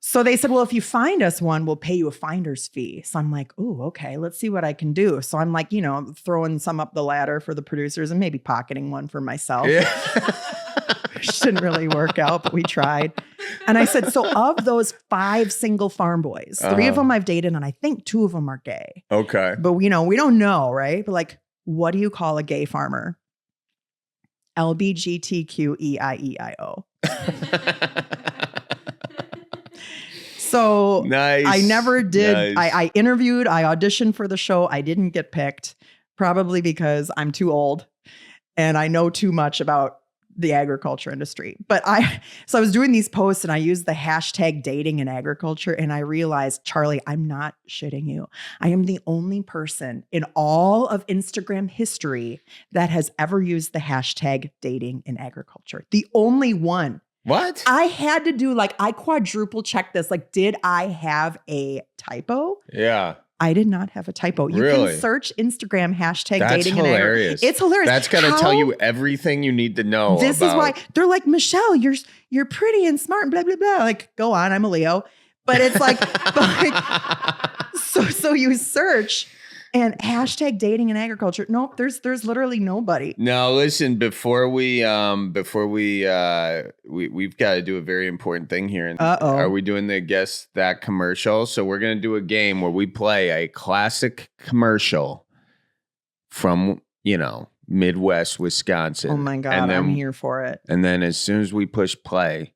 So they said, well, if you find us one, we'll pay you a finder's fee. So I'm like, ooh, okay, let's see what I can do. So I'm like, throwing some up the ladder for the producers and maybe pocketing one for myself. Yeah. Which didn't really work out, but we tried. And I said, so of those 5 single farm boys, 3 of them I've dated, and I think 2 of them are gay. Okay. But we don't know, right? But like, what do you call a gay farmer? LBGTQEIEIO. So nice. I never did. Nice. I interviewed, I auditioned for the show. I didn't get picked, probably because I'm too old and I know too much about the agriculture industry. But I was doing these posts and I used the hashtag dating in agriculture, and I realized, Charlie, I'm not shitting you. I am the only person in all of Instagram history that has ever used the hashtag dating in agriculture. The only one. What? I had to do I quadruple checked this. Like, did I have a typo? Yeah. I did not have a typo. You can search Instagram hashtag dating. That's hilarious. It's hilarious. That's going to tell you everything you need to know. This is why they're like, Michelle, you're pretty and smart and blah, blah, blah. Like, go on. I'm a Leo. But it's like, so you search And hashtag dating in agriculture. Nope, there's literally nobody. No, listen, we've got to do a very important thing here. And are we doing the Guess That commercial? So we're going to do a game where we play a classic commercial from, Midwest Wisconsin. Oh my God, I'm here for it. And then as soon as we push play,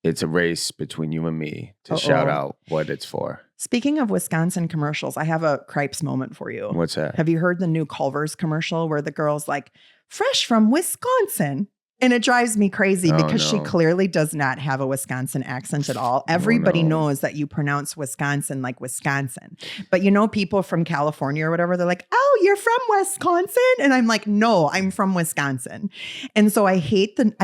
it's a race between you and me to shout out what it's for. Speaking of Wisconsin commercials, I have a Cripes moment for you. What's that? Have you heard the new Culver's commercial where the girl's like, fresh from Wisconsin? And it drives me crazy because she clearly does not have a Wisconsin accent at all. Everybody knows that you pronounce Wisconsin like Wisconsin. But people from California or whatever, they're like, oh, you're from Wisconsin? And I'm like, no, I'm from Wisconsin. And so I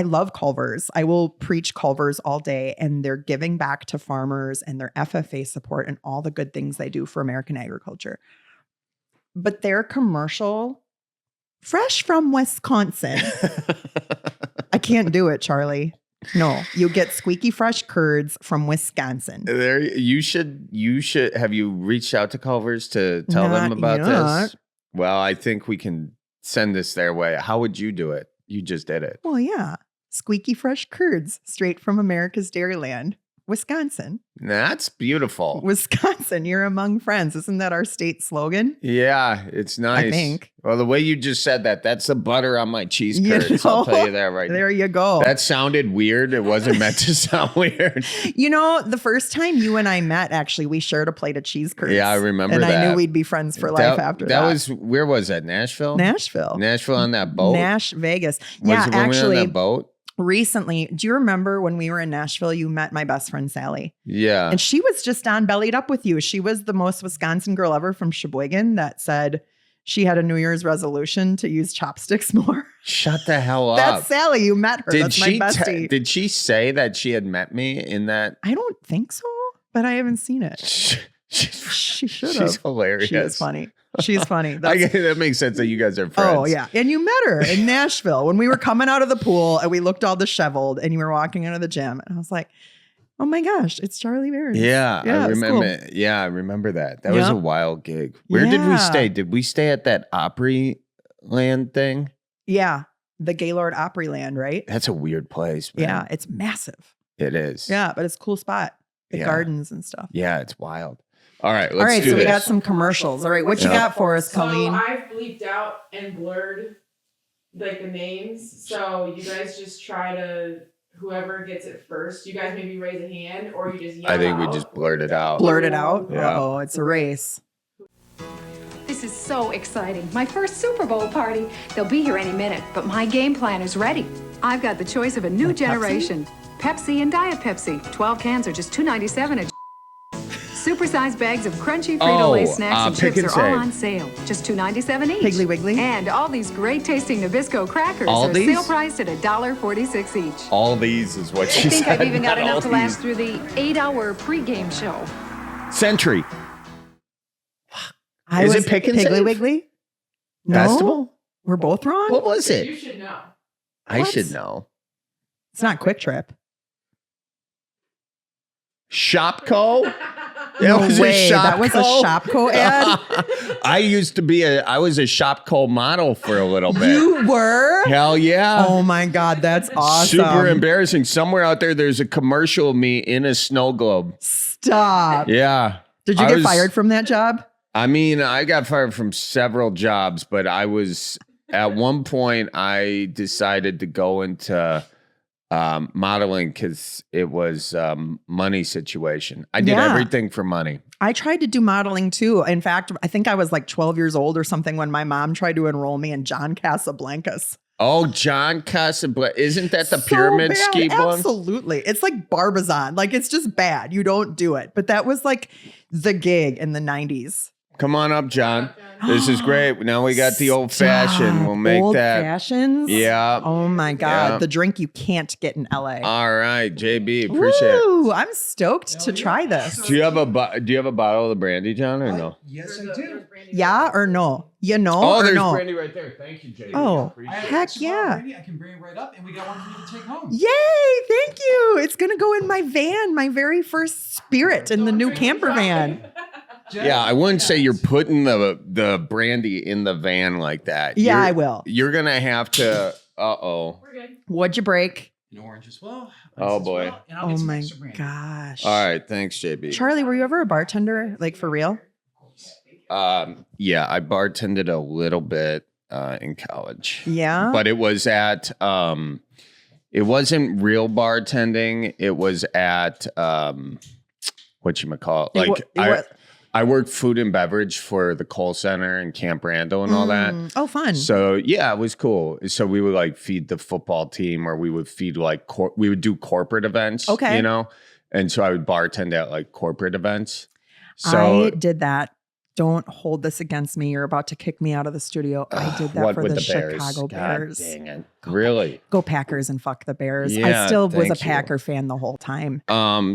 love Culver's. I will preach Culver's all day. And they're giving back to farmers and their FFA support and all the good things they do for American agriculture. But their commercial, fresh from Wisconsin. I can't do it, Charlie. No, you get squeaky fresh curds from Wisconsin. You should. Have you reached out to Culver's to tell them about this? Well, I think we can send this their way. How would you do it? You just did it. Well, yeah. Squeaky fresh curds straight from America's Dairyland, Wisconsin. That's beautiful. Wisconsin, you're among friends. Isn't that our state slogan? Yeah, it's nice. I think. Well, the way you just said that, that's the butter on my cheese curds. I'll tell you that right now. There you go. That sounded weird. It wasn't meant to sound weird. The first time you and I met, actually, we shared a plate of cheese curds. Yeah, I remember that. And I knew we'd be friends for life after that. Where was that? Nashville? Nashville on that boat? Vegas. Yeah, actually. On that boat? Recently, do you remember when we were in Nashville, you met my best friend, Sally? Yeah. And she was just on Bellied Up with you. She was the most Wisconsin girl ever from Sheboygan that said she had a New Year's resolution to use chopsticks more. Shut the hell up. That's Sally. You met her. That's my bestie. Did she say that she had met me in that? I don't think so, but I haven't seen it. She should have. She's hilarious. She is funny. She's funny. That makes sense that you guys are friends. Oh, yeah. And you met her in Nashville when we were coming out of the pool and we looked all disheveled and you were walking out of the gym. And I was like, oh my gosh, it's Charlie Bears. Yeah, I remember. Cool. Yeah, I remember that. That was a wild gig. Where did we stay? Did we stay at that Opry Land thing? Yeah. The Gaylord Opry Land, right? That's a weird place, man. Yeah, it's massive. It is. Yeah, but it's a cool spot. The gardens and stuff. Yeah, it's wild. All right, let's do this. So we got some commercials. All right, what you got for us, Colleen? So I've bleeped out and blurred the names. So you guys just try to, whoever gets it first, you guys maybe raise a hand or you just yell out. I think we just blurt it out. Blurt it out? Yeah. Uh-oh, it's a race. This is so exciting. My first Super Bowl party. They'll be here any minute, but my game plan is ready. I've got the choice of a new generation. Pepsi and Diet Pepsi. 12 cans are just $2.97 a Supersized bags of crunchy Frito-Lay snacks and chips are all on sale. Just $2.97 each. Piggly Wiggly. And all these great tasting Nabisco crackers are sale priced at $1.46 each. All these is what she said. I think I've even got enough to last through the 8-hour pregame show. Century. Is it Piggly Wiggly? No. Festival? We're both wrong? What was it? You should know. I should know. It's not Quick Trip. Shopco? No way. That was a Shopco ad? I was a Shopco model for a little bit. You were? Hell yeah. Oh my God, that's awesome. Super embarrassing. Somewhere out there's a commercial of me in a snow globe. Stop. Yeah. Did you get fired from that job? I mean, I got fired from several jobs, but at one point I decided to go into modeling because it was money situation. I did everything for money. I tried to do modeling too. In fact, I think I was like 12 years old or something when my mom tried to enroll me in John Casablancas. Oh, John Casablancas. Isn't that the pyramid scheme one? Absolutely. It's like Barbizon. Like, it's just bad. You don't do it. But that was like the gig in the 90s. Come on up, John. This is great. Now we got the old fashioned. We'll make old that. Old fashions? Yeah. Oh my God. Yeah. The drink you can't get in LA. All right, JB. Appreciate it. I'm stoked to try this. Do you have a bottle of the brandy, John, or no? Yes, I do. Yeah or no? You know or there's no? Brandy right there. Thank you, JB. Oh, heck yeah. Brandy. I can bring it right up, and we got one for you to take home. Yay. Thank you. It's going to go in my van, my very first Spirit in the new camper van. Yeah, I wouldn't say you're putting the brandy in the van like that. Yeah, I will. You're gonna have to. We're good. What'd you break? An orange as well. Oh, ice as boy. well, and I'll Oh get some my extra brandy. gosh. All right, thanks, JB. Charlie, were you ever a bartender? Like for real? Yeah, I bartended a little bit in college. Yeah. But it was at it wasn't real bartending. It was at whatchamacallit. Like I worked food and beverage for the Cole Center and Camp Randall and all that. Oh, fun. So yeah, it was cool. So we would like feed the football team, or we would feed like we would do corporate events. Okay. You know, and so I would bartend at like corporate events. So I did that. Don't hold this against me. You're about to kick me out of the studio. I did that what for with the Bears? Chicago God Bears. dang it! Really? Go Packers and fuck the Bears. Yeah, I still was a thank you. Packer fan the whole time.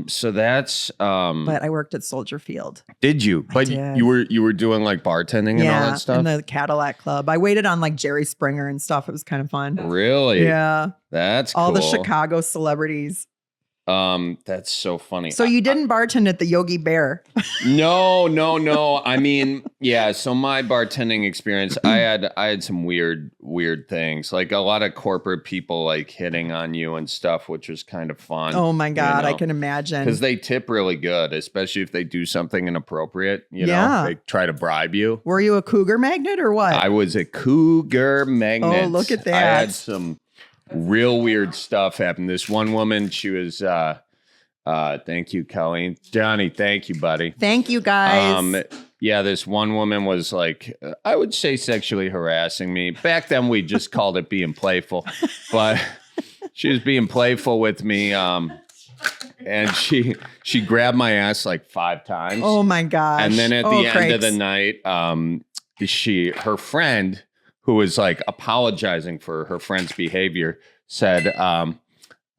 So that's But I worked at Soldier Field. Did you? But did. you were doing like bartending and all that stuff? in the Cadillac Club. I waited on like Jerry Springer and stuff. It was kind of fun. Really? Yeah. That's All the cool. Chicago celebrities. That's so funny. So you didn't bartend at the Yogi Bear. No. I mean, yeah. So my bartending experience, I had some weird things, like a lot of corporate people like hitting on you and stuff, which was kind of fun. Oh my God, you I know? can imagine. Because they tip really good, especially if they do something inappropriate. You Yeah. know, they try to bribe you. Were you a cougar magnet or what? I was a cougar magnet. Oh, look at I that. had some real weird stuff happen. This one woman, she was thank you, Colleen. Johnny, thank you, buddy. Thank you guys. Yeah, this one woman was like, I would say sexually harassing me. Back then we just called it being playful. But she was being playful with me. And she grabbed my ass like 5 times. Oh my gosh. And then at the end of the Cripes. night, her friend, who was like apologizing for her friend's behavior, said,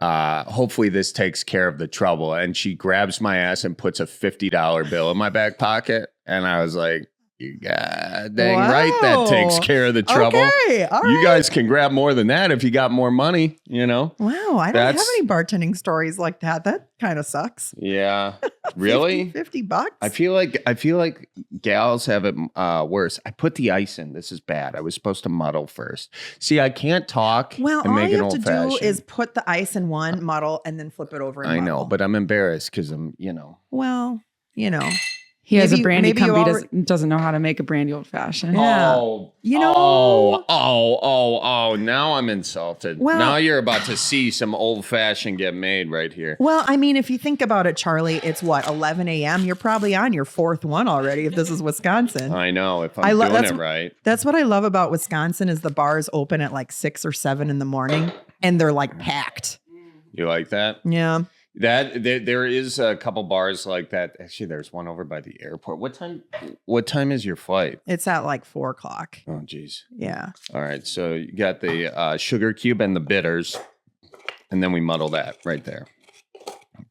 hopefully this takes care of the trouble. And she grabs my ass and puts a $50 bill in my back pocket. And I was like, you god dang right that takes care of the trouble. Okay, all You right. guys can grab more than that if you got more money, you know? Wow, I don't have That's- any bartending stories like that. That kind of sucks. Yeah. Really? 50 bucks? I feel like gals have it worse. I put the ice in. This is bad. I was supposed to muddle first. See, I can't talk Well, and all make you an have to old do fashioned. is put the ice in one muddle and then flip it over and I muddle. know, but I'm embarrassed because I'm, you know. Well, you know. He has Maybe- a brandy maybe you company, doesn't know how to make a brandy old fashioned. Yeah. Oh, You know- now I'm insulted. Well- now you're about to see some old fashioned get made right here. Well, I mean, if you think about it, Charlie, it's what, 11 a.m.? You're probably on your 4th one already if this is Wisconsin. I know if I I'm lo- doing that's- it right. That's what I love about Wisconsin is the bars open at like 6 or 7 in the morning and they're like packed. You like that? Yeah. There is a couple bars like that. Actually, there's one over by the airport. What time is your flight? It's at like 4 o'clock. Oh, geez. Yeah. All right. So you got the sugar cube and the bitters, and then we muddle that right there.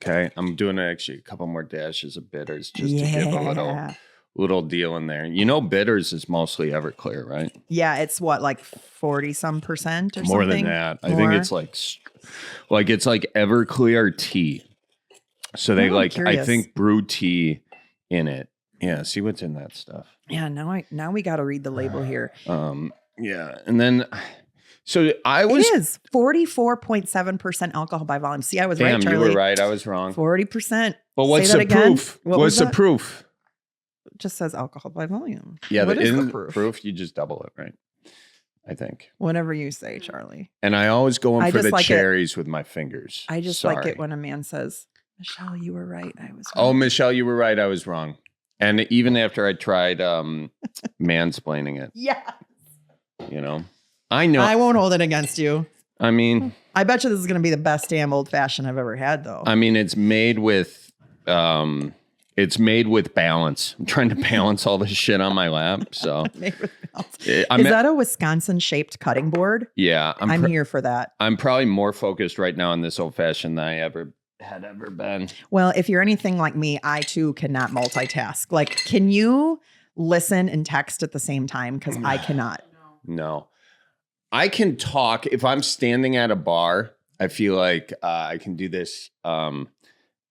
Okay. I'm doing actually a couple more dashes of bitters just to give a little deal in there. You know, bitters is mostly Everclear, right? Yeah. It's what, like 40 some percent or More something? than that. I think it's like it's like Everclear tea. So they Oh, I'm I curious. think brew tea in it. Yeah, see what's in that stuff. Yeah. Now we got to read the label here. Yeah, and then so I was It is 44.7% alcohol by volume. See, I was damn, right, you Charlie. were right. I was wrong. 40%. But what's Say the that again? proof? What What's was the that? proof? It just says alcohol by volume. Yeah, What is in the proof? proof. You just double it, right? I think. Whatever you say, Charlie. And I always go in I for just the like it. cherries with my fingers. I just like Sorry. it when a man says, Michelle, you were right. I was Oh, wrong. Michelle, you were right. I was wrong. And even after I tried mansplaining it, Yeah. you know, I know. I won't hold it against you. I mean, I bet you this is going to be the best damn old fashioned I've ever had, though. it's made with balance. I'm trying to balance all this shit on my lap. So Made with bells. is Is that a Wisconsin shaped cutting board? yeah, I'm here for that. I'm probably more focused right now on this old fashioned than I ever been. Well, if you're anything like me, I too cannot multitask. Like, can you listen and text at the same time? Because I cannot. No, I can talk if I'm standing at a bar. I feel like I can do this.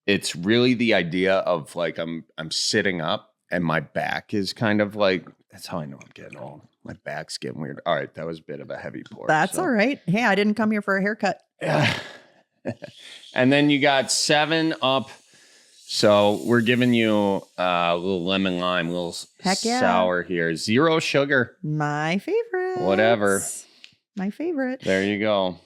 It's really the idea of like I'm sitting up my back is kind of like, that's how I know I'm getting old. My back's getting weird. All right, that was a bit of a heavy pour. That's all right. Hey, I didn't come here for a haircut. Yeah. And then you got 7-Up. So we're giving you a little lemon lime, a little sour here. 0 sugar. My favorite. Whatever. My favorite. There you go.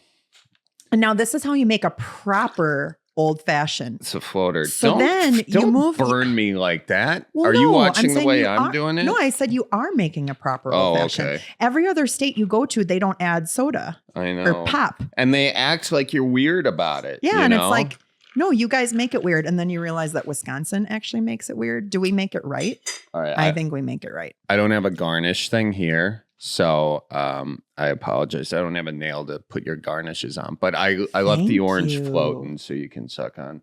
And now this is how you make a proper old fashioned. It's a floater. So don't you move. burn me like that. Well, are you no, watching I'm the saying way you I'm are- doing it? No, I said you are making a proper old fashioned. Okay. Every other state you go to, they don't add soda I know. or pop. And they act like you're weird about it. Yeah, you and know? it's like, no, you guys make it weird. And then you realize that Wisconsin actually makes it weird. Do we make it right? All right. I think we make it right. I don't have a garnish thing here. So I apologize. I don't have a nail to put your garnishes on. But I left the Thank orange you. floating so you can suck on.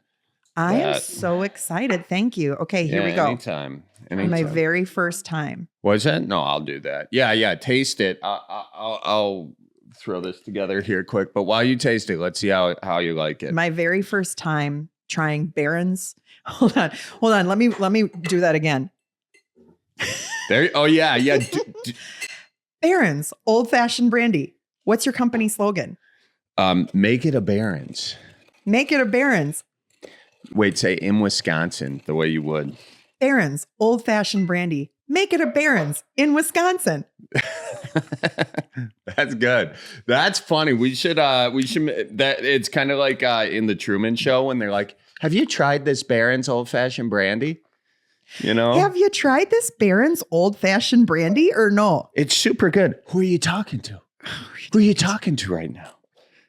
I am that. so excited. Thank you. Okay, here we go. Anytime. My very first time. Was it? No, I'll do that. Yeah. Taste it. I'll throw this together here quick. But while you taste it, let's see how you like it. My very first time trying Barron's. Hold on. Let me do that again. There. Oh yeah. Barron's Old Fashioned Brandy. What's your company slogan? Make it a Barron's. Make it a Barron's. Wait, say in Wisconsin the way you would. Barron's Old Fashioned Brandy. Make it a Barron's in Wisconsin. That's good. That's funny. We should that it's kind of like in the Truman Show when they're like, have you tried this Barron's Old Fashioned Brandy? You know? Have you tried this Barron's Old Fashioned Brandy or no? It's super good. Who are you talking to? Who are you talking to right now?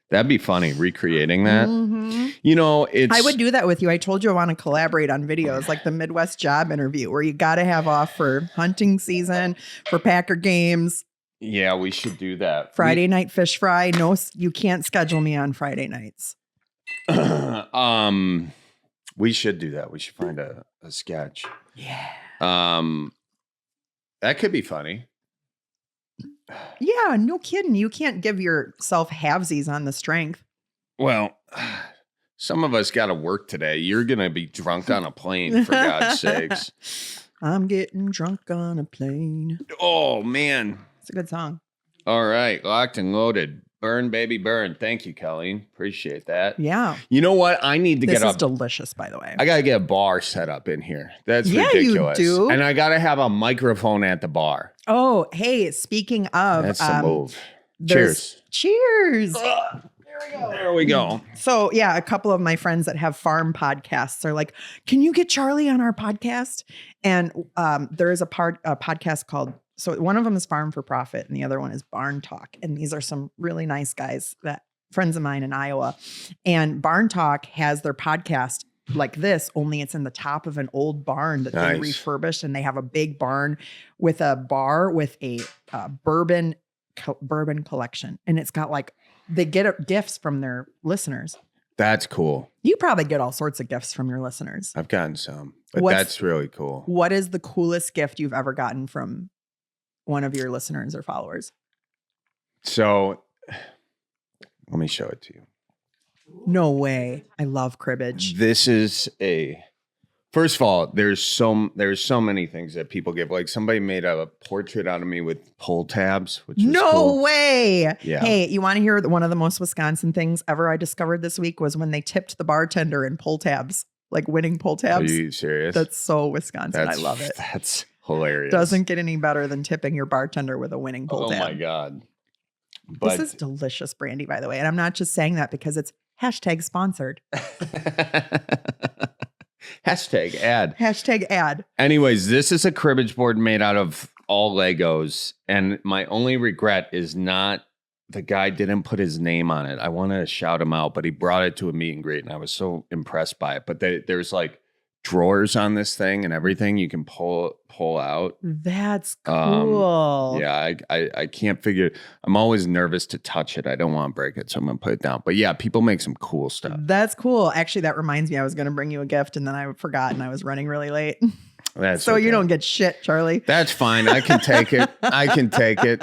That'd be funny, recreating that. Mm-hmm. You know, it's... I would do that with you. I told you I want to collaborate on videos like the Midwest job interview where you got to have off for hunting season, for Packer games. Yeah, we should do that. Friday night fish fry. No, you can't schedule me on Friday nights. We should do that. We should find a sketch. Yeah. That could be funny. Yeah, no kidding. You can't give yourself halvesies on the strength. Well, some of us got to work today. You're going to be drunk on a plane, for God's sakes. I'm getting drunk on a plane. Oh, man. It's a good song. All right. Locked and loaded. Burn, baby, burn. Thank you, Colleen. Appreciate that. Yeah. You know what? I need to This get is up. delicious, by the way. I got to get a bar set up in here. That's Yeah, ridiculous. you do. And I got to have a microphone at the bar. Oh, hey, speaking of. That's the move. Cheers. Cheers. Cheers. There we go. So, yeah, a couple of my friends that have farm podcasts are like, can you get Charlie on our podcast? And there is a podcast called, so one of them is Farm for Profit and the other one is Barn Talk. And these are some really nice guys, that friends of mine in Iowa. And Barn Talk has their podcast like this, only it's in the top of an old barn that they refurbished. And they have a big barn with a bar with a bourbon collection. And it's got like, they get gifts from their listeners. That's cool. You probably get all sorts of gifts from your listeners. I've gotten some, but What's- that's really cool. What is the coolest gift you've ever gotten from one of your listeners or followers? So let me show it to you. No way. I love cribbage. This is first of all, there's so many things that people give. Like somebody made a portrait out of me with pull tabs, which was No cool. way. Yeah. Hey, you want to hear one of the most Wisconsin things ever I discovered this week was when they tipped the bartender in pull tabs, like winning pull Are tabs. you serious? That's so Wisconsin. I love it. That's hilarious. Doesn't get any better than tipping your bartender with a winning pull Oh tab. my God. But This is delicious brandy, by the way. And I'm not just saying that because it's #sponsored. Hashtag ad. #ad. Anyways, this is a cribbage board made out of all Legos. And my only regret is not the guy didn't put his name on it. I wanted to shout him out, but he brought it to a meet and greet and I was so impressed by it. But there's like drawers on this thing and everything you can pull out. That's cool. Yeah, I can't figure. I'm always nervous to touch it. I don't want to break it, so I'm gonna put it down. But yeah, people make some cool stuff. That's cool. Actually, that reminds me, I was going to bring you a gift and then I forgot and I was running really late. That's So you okay. don't get shit, Charlie. That's fine. I can take it. I can take it.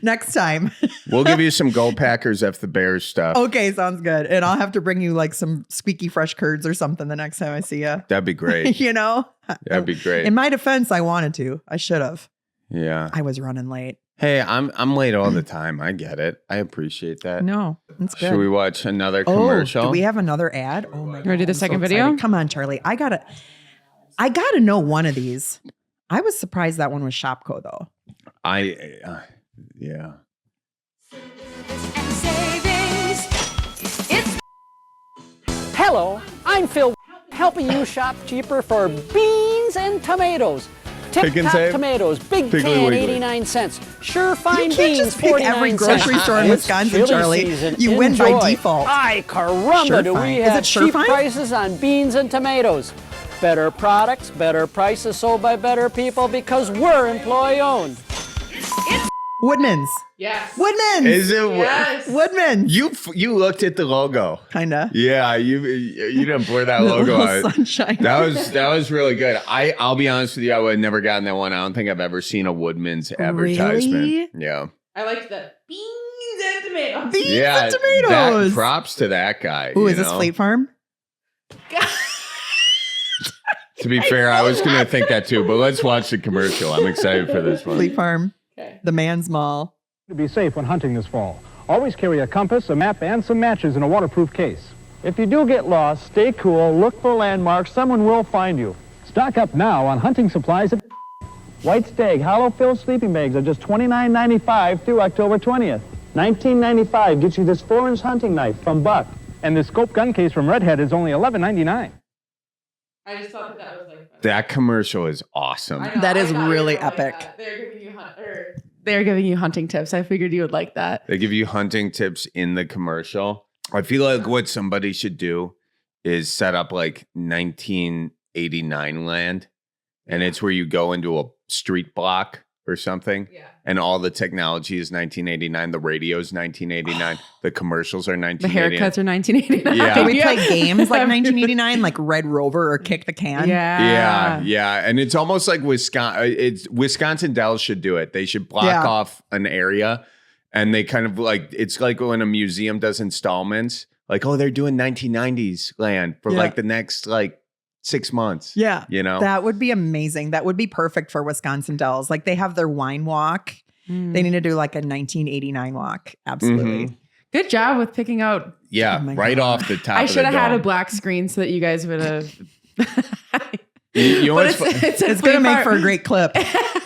Next time. We'll give you some Go Packers F the Bears stuff. Okay, sounds good. And I'll have to bring you like some squeaky fresh curds or something the next time I see you. That'd be great. You know? That'd be great. In my defense, I wanted to. I should have. Yeah. I was running late. Hey, I'm late all the time. I get it. I appreciate that. No, that's good. Should we watch another commercial? Do we have another ad? Oh my god. You want to do the second video? Excited. Come on, Charlie. I gotta know one of these. I was surprised that one was Shopko though. Yeah. Hello, I'm Phil, helping you shop cheaper for beans and tomatoes. Pick and Tip-top save? tomatoes, big Piggly can, Wiggly. 89 cents. Sure fine can't beans, just pick 49 every cents. grocery store in It's Wisconsin, chili Charlie. season. You win by Enjoy. default. Ay, caramba, do Surefine. we Is have it cheap Surefine? prices on beans and tomatoes. Better products, better prices sold by better people because we're employee-owned. Woodman's. Yes. Woodman's. Is it? Yes. Woodman's. You looked at the logo. Kinda. Yeah, you didn't blur that logo Little out. sunshine. That was really good. I'll be honest with you, I would have never gotten that one. I don't think I've ever seen a Woodman's advertisement. Really? Yeah. I liked the beans and tomatoes. Beans Yeah. and tomatoes. Props to that guy. Ooh, you is this know? Fleet Farm? To be fair, I was going to think that too, but let's watch the commercial. I'm excited for this one. Fleet Farm. Okay. The Man's Mall. To be safe when hunting this fall, always carry a compass, a map, and some matches in a waterproof case. If you do get lost, stay cool, look for landmarks, someone will find you. Stock up now on hunting supplies at White Stag hollow fill sleeping bags are just $29.95 through October 20th. $19.95 gets you this 4-inch hunting knife from Buck. And this scope gun case from Redhead is only $11.99. I just thought that was like. That commercial is awesome. I know, That is I thought you really were gonna like epic. that. They're giving you They're giving you hunting tips. I figured you would like that. They give you hunting tips in the commercial. I feel like what somebody should do is set up like 1989 land, and it's where you go into a street block or something, Yeah. and all the technology is 1989. The radio is 1989. The commercials are The 1989. haircuts are 1989. Yeah. Can we play games like 1989, like Red Rover or Kick the Can? Yeah. And it's almost like Wisconsin Dells should do it. They should block off an area, and they kind of like, it's like when a museum does installments, like, oh, they're doing 1990s land for like the next like 6 months. Yeah. You know? That would be amazing. That would be perfect for Wisconsin Dells. Like they have their wine walk. They need to do like a 1989 walk. Absolutely. Mhm. Good job with picking out. Yeah, Oh my right God. off the top. I should have had a dome. black screen so that you guys would have. You know But what's fu- it's a It's going to Fleet make Farm. for a great clip.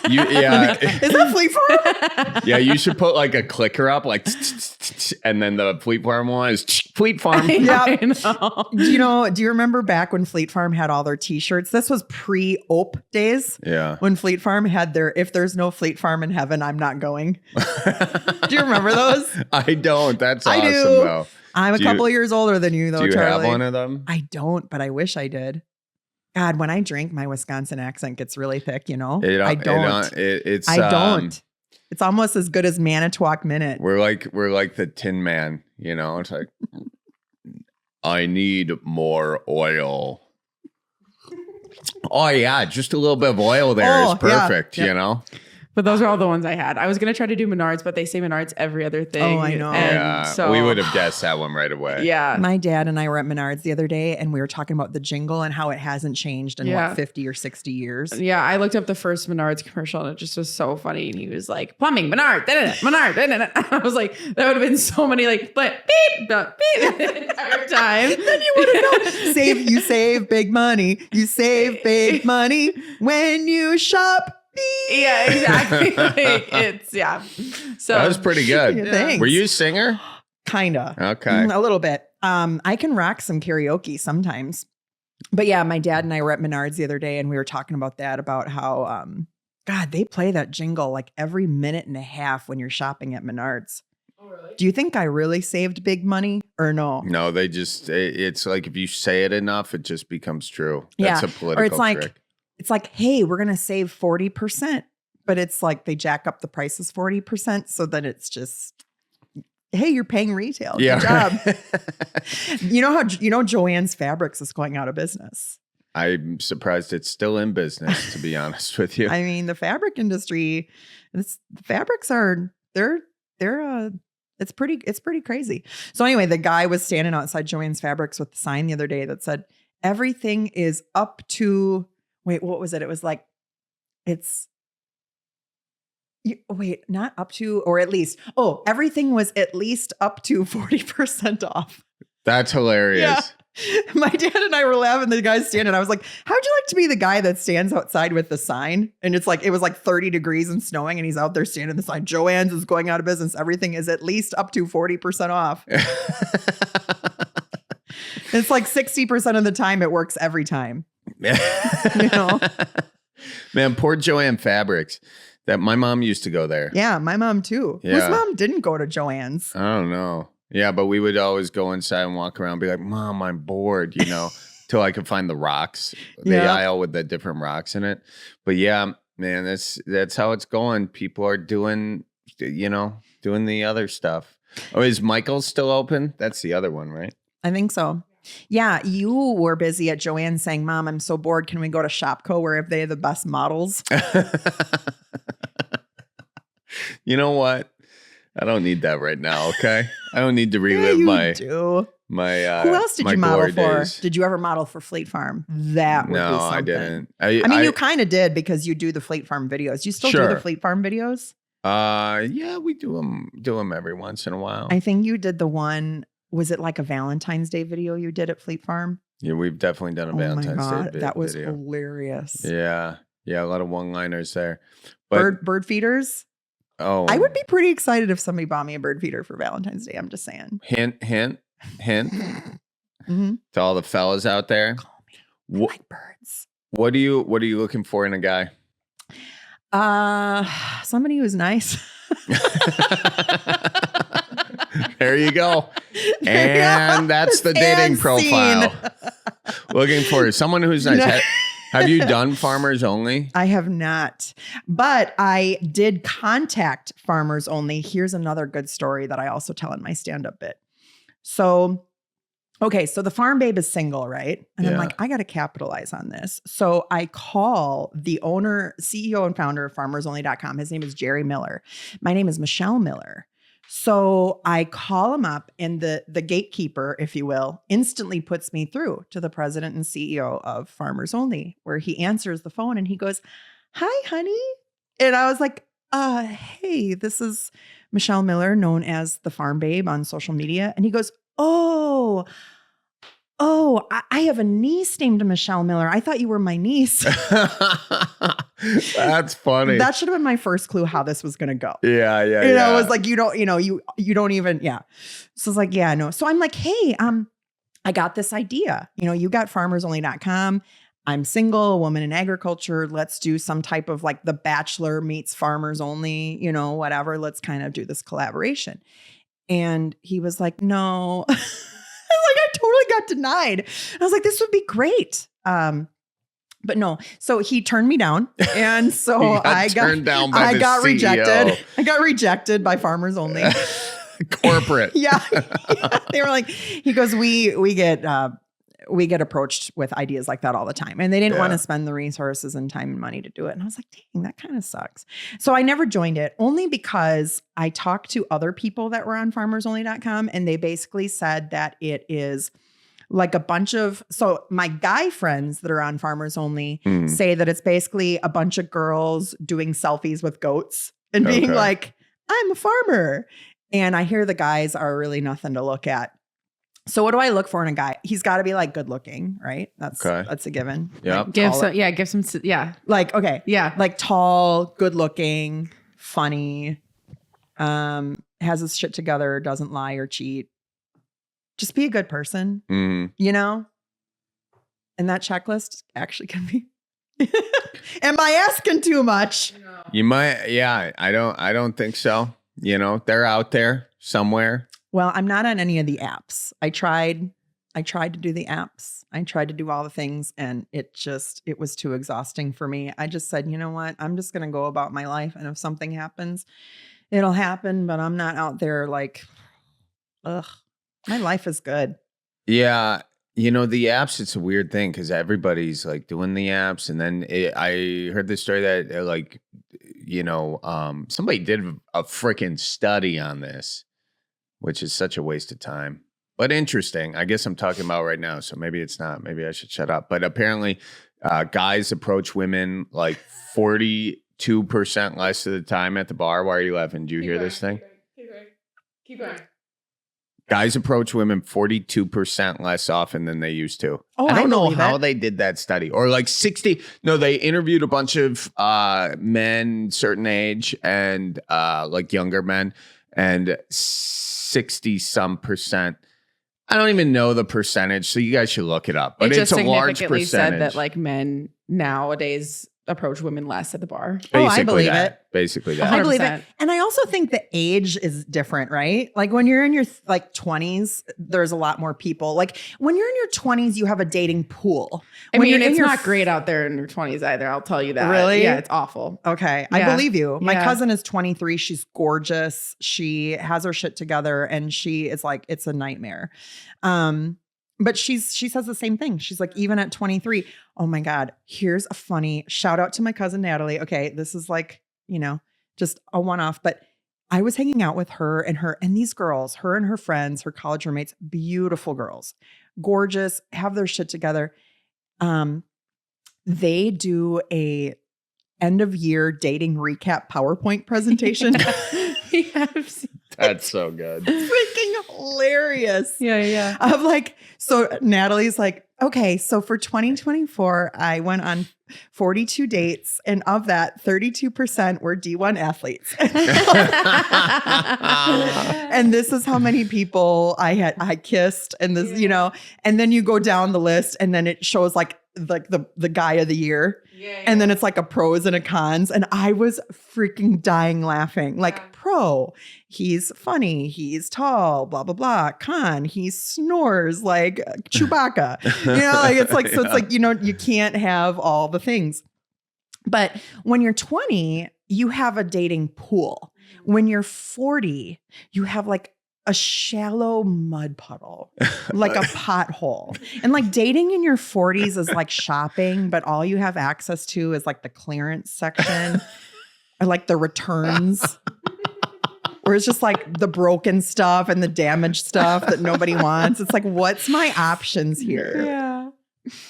yeah, Is that Fleet Farm? yeah. You should put like a clicker up, like, and then the Fleet Farm one is Fleet Farm. Yeah. I know. Do you remember back when Fleet Farm had all their t-shirts? This was pre-OP days. Yeah. When Fleet Farm had their, if there's no Fleet Farm in heaven, I'm not going. Do you remember those? I don't. That's I awesome do. though. I'm a Do you- couple years older than you though, Do you Charlie. have one of them? I don't, but I wish I did. God, when I drink, my Wisconsin accent gets really thick, you know? I don't. It's I don't. It's almost as good as Manitowoc Minute. We're like the Tin Man, you know. It's like, I need more oil. Oh yeah, just a little bit of oil there is Oh, yeah. perfect, Yep. you know. But those are all the ones I had. I was going to try to do Menards, but they say Menards every other thing. Oh, I know. And Yeah, so, we would have guessed that one right away. Yeah. My dad and I were at Menards the other day and we were talking about the jingle and how it hasn't changed in Yeah. 50 or 60 years. Yeah, I looked up the first Menards commercial and it just was so funny. And he was like, plumbing, Menard, Menard, I was like, that would have been so many like, but beep, the entire time. Then you would have known. You save big money. You save big money when you shop. Yeah, exactly. So That was pretty good. Yeah, thanks. Were you a singer? Kinda. Okay. A little bit. I can rock some karaoke sometimes. But yeah, my dad and I were at Menards the other day and we were talking about that, about how, God, they play that jingle like every minute and a half when you're shopping at Menards. Oh, really? Do you think I really saved big money or no? No, they just, it's like if you say it enough, it just becomes true. That's Yeah. a political Or it's like, trick. hey, we're going to save 40%. But it's like they jack up the prices 40%. So that it's just, hey, you're paying retail. Yeah. Good job. You know Joann's Fabrics is going out of business. I'm surprised it's still in business, to be honest with you. I mean, the fabric industry, the fabrics are it's pretty crazy. So anyway, the guy was standing outside Joann's Fabrics with the sign the other day that said everything is up to what was it? It was like not up to, or at least, everything was at least up to 40% off. That's hilarious. Yeah. My dad and I were laughing. The guy's standing. I was like, how'd you like to be the guy that stands outside with the sign? And it was like 30 degrees and snowing. And he's out there standing the sign. Joann's is going out of business. Everything is at least up to 40% off. It's like 60% of the time it works every time. Man, poor Joann Fabrics. That my mom used to go there. Yeah, my mom too. Yeah. Whose mom didn't go to Joann's? I don't know. Yeah, but we would always go inside and walk around and be like, Mom, I'm bored, till I could find the rocks, the aisle with the different rocks in it. But yeah, man, that's how it's going. People are doing the other stuff. Oh, is Michael's still open? That's the other one, right? I think so. Yeah, you were busy at Joann saying, Mom, I'm so bored. Can we go to Shopko where they have the best models? You know what? I don't need that right now, okay? I don't need to relive Who Who else did you model for? Days. Did you ever model for Fleet Farm? That would be something. I didn't. I mean, you kind of did because you do the Fleet Farm videos. You still do the Fleet Farm videos? Yeah, we do them every once in a while. I think you did the one, was it like a Valentine's Day video you did at Fleet Farm? Yeah, we've definitely done a Valentine's Day video. That was hilarious. Yeah, a lot of one-liners there. But, bird feeders? Oh, I would be pretty excited if somebody bought me a bird feeder for Valentine's Day. I'm just saying. Hint. Mm-hmm. To all the fellas out there. Call me. I like birds. What are you looking for in a guy? Somebody who's nice. There you go. And that's the dating profile. Looking for someone who's nice. Have you done Farmers Only? I have not, but I did contact Farmers Only. Here's another good story that I also tell in my stand-up bit. So, okay, so the farm babe is single, right? And I'm like, I got to capitalize on this. So I call the owner, CEO and founder of farmersonly.com. His name is Jerry Miller. My name is Michelle Miller. So I call him up, and the gatekeeper, if you will, instantly puts me through to the president and CEO of Farmers Only, where he answers the phone and he goes, "Hi, honey." And I was like, hey, this is Michelle Miller, known as the Farm Babe on social media. And he goes, oh, I have a niece named Michelle Miller. I thought you were my niece. That's funny. That should have been my first clue how this was going to go. Yeah. It was like, you don't even. So it's like, yeah, no. So I'm like, hey, I got this idea. You got farmersonly.com. I'm single, a woman in agriculture. Let's do some type of like The Bachelor meets Farmers Only, whatever. Let's kind of do this collaboration. And he was like, no. I totally got denied. I was like, this would be great. But no. So he turned me down. And so I got rejected. I got rejected by Farmers Only. Corporate. Yeah. They were like, he goes, we get approached with ideas like that all the time. And they didn't want to spend the resources and time and money to do it. And I was like, dang, that kind of sucks. So I never joined it, only because I talked to other people that were on farmersonly.com, and they basically said that it is like a bunch of, so my guy friends that are on Farmers Only say that it's basically a bunch of girls doing selfies with goats and being like, I'm a farmer. And I hear the guys are really nothing to look at. So what do I look for in a guy? He's got to be like good looking, right? That's a given. Yeah. Like, give some. Like, okay. Yeah. Like tall, good looking, funny, has his shit together, doesn't lie or cheat. Just be a good person, And that checklist actually can be. Am I asking too much? You might. Yeah. I don't think so. They're out there somewhere. Well, I'm not on any of the apps. I tried to do the apps. I tried to do all the things, and it was too exhausting for me. I just said, you know what? I'm just going to go about my life. And if something happens, it'll happen. But I'm not out there like, ugh, my life is good. Yeah. The apps, it's a weird thing because everybody's like doing the apps. And then I heard this story that somebody did a freaking study on this, which is such a waste of time. But interesting. I guess I'm talking about right now, so maybe it's not. Maybe I should shut up. But apparently, guys approach women like 42% less of the time at the bar. Why are you laughing? Do you hear this thing? Keep going. Guys approach women 42% less often than they used to. Oh, I don't know how it. they did that study. Or like 60. No, they interviewed a bunch of men, certain age, and like younger men, and 60 some percent. I don't even know the percentage, so you guys should look it up. But it it's a large significantly percentage. said that like men nowadays approach women less at the bar. Basically I believe that. it. Basically that. I believe 100%. it. And I also think the age is different, right? Like when you're in your like 20s, there's a lot more people. Like when you're in your 20s, you have a dating pool. I When mean, you're in it's your not great out there in your 20s either. I'll tell you that. Really? Yeah, it's awful. Okay. I Yeah. believe you. My Yeah. cousin is 23. She's gorgeous. She has her shit together and she is like, it's a nightmare. But she says the same thing. She's like, even at 23, oh my God, here's a funny shout out to my cousin Natalie. Okay. This is like, just a one-off, but I was hanging out with her and these girls, her and her friends, her college roommates, beautiful girls, gorgeous, have their shit together. They do a end of year dating recap PowerPoint presentation. Yeah, I've seen That's so good. Freaking hilarious. Yeah. Of like, so Natalie's like, okay, so for 2024, I went on 42 dates, and of that, 32% were D1 athletes. And this is how many people I kissed, and this, and then you go down the list, and then it shows like the guy of the year. And then it's like a pros and a cons. And I was freaking dying laughing. Like pro, he's funny, he's tall, blah, blah, blah. Con, he snores like Chewbacca. It's like, so it's like, you can't have all the things. But when you're 20, you have a dating pool. When you're 40, you have like a shallow mud puddle, like a pothole. And like dating in your 40s is like shopping, but all you have access to is like the clearance section or like the returns. Or it's just like the broken stuff and the damaged stuff that nobody wants. It's like, what's my options here? Yeah.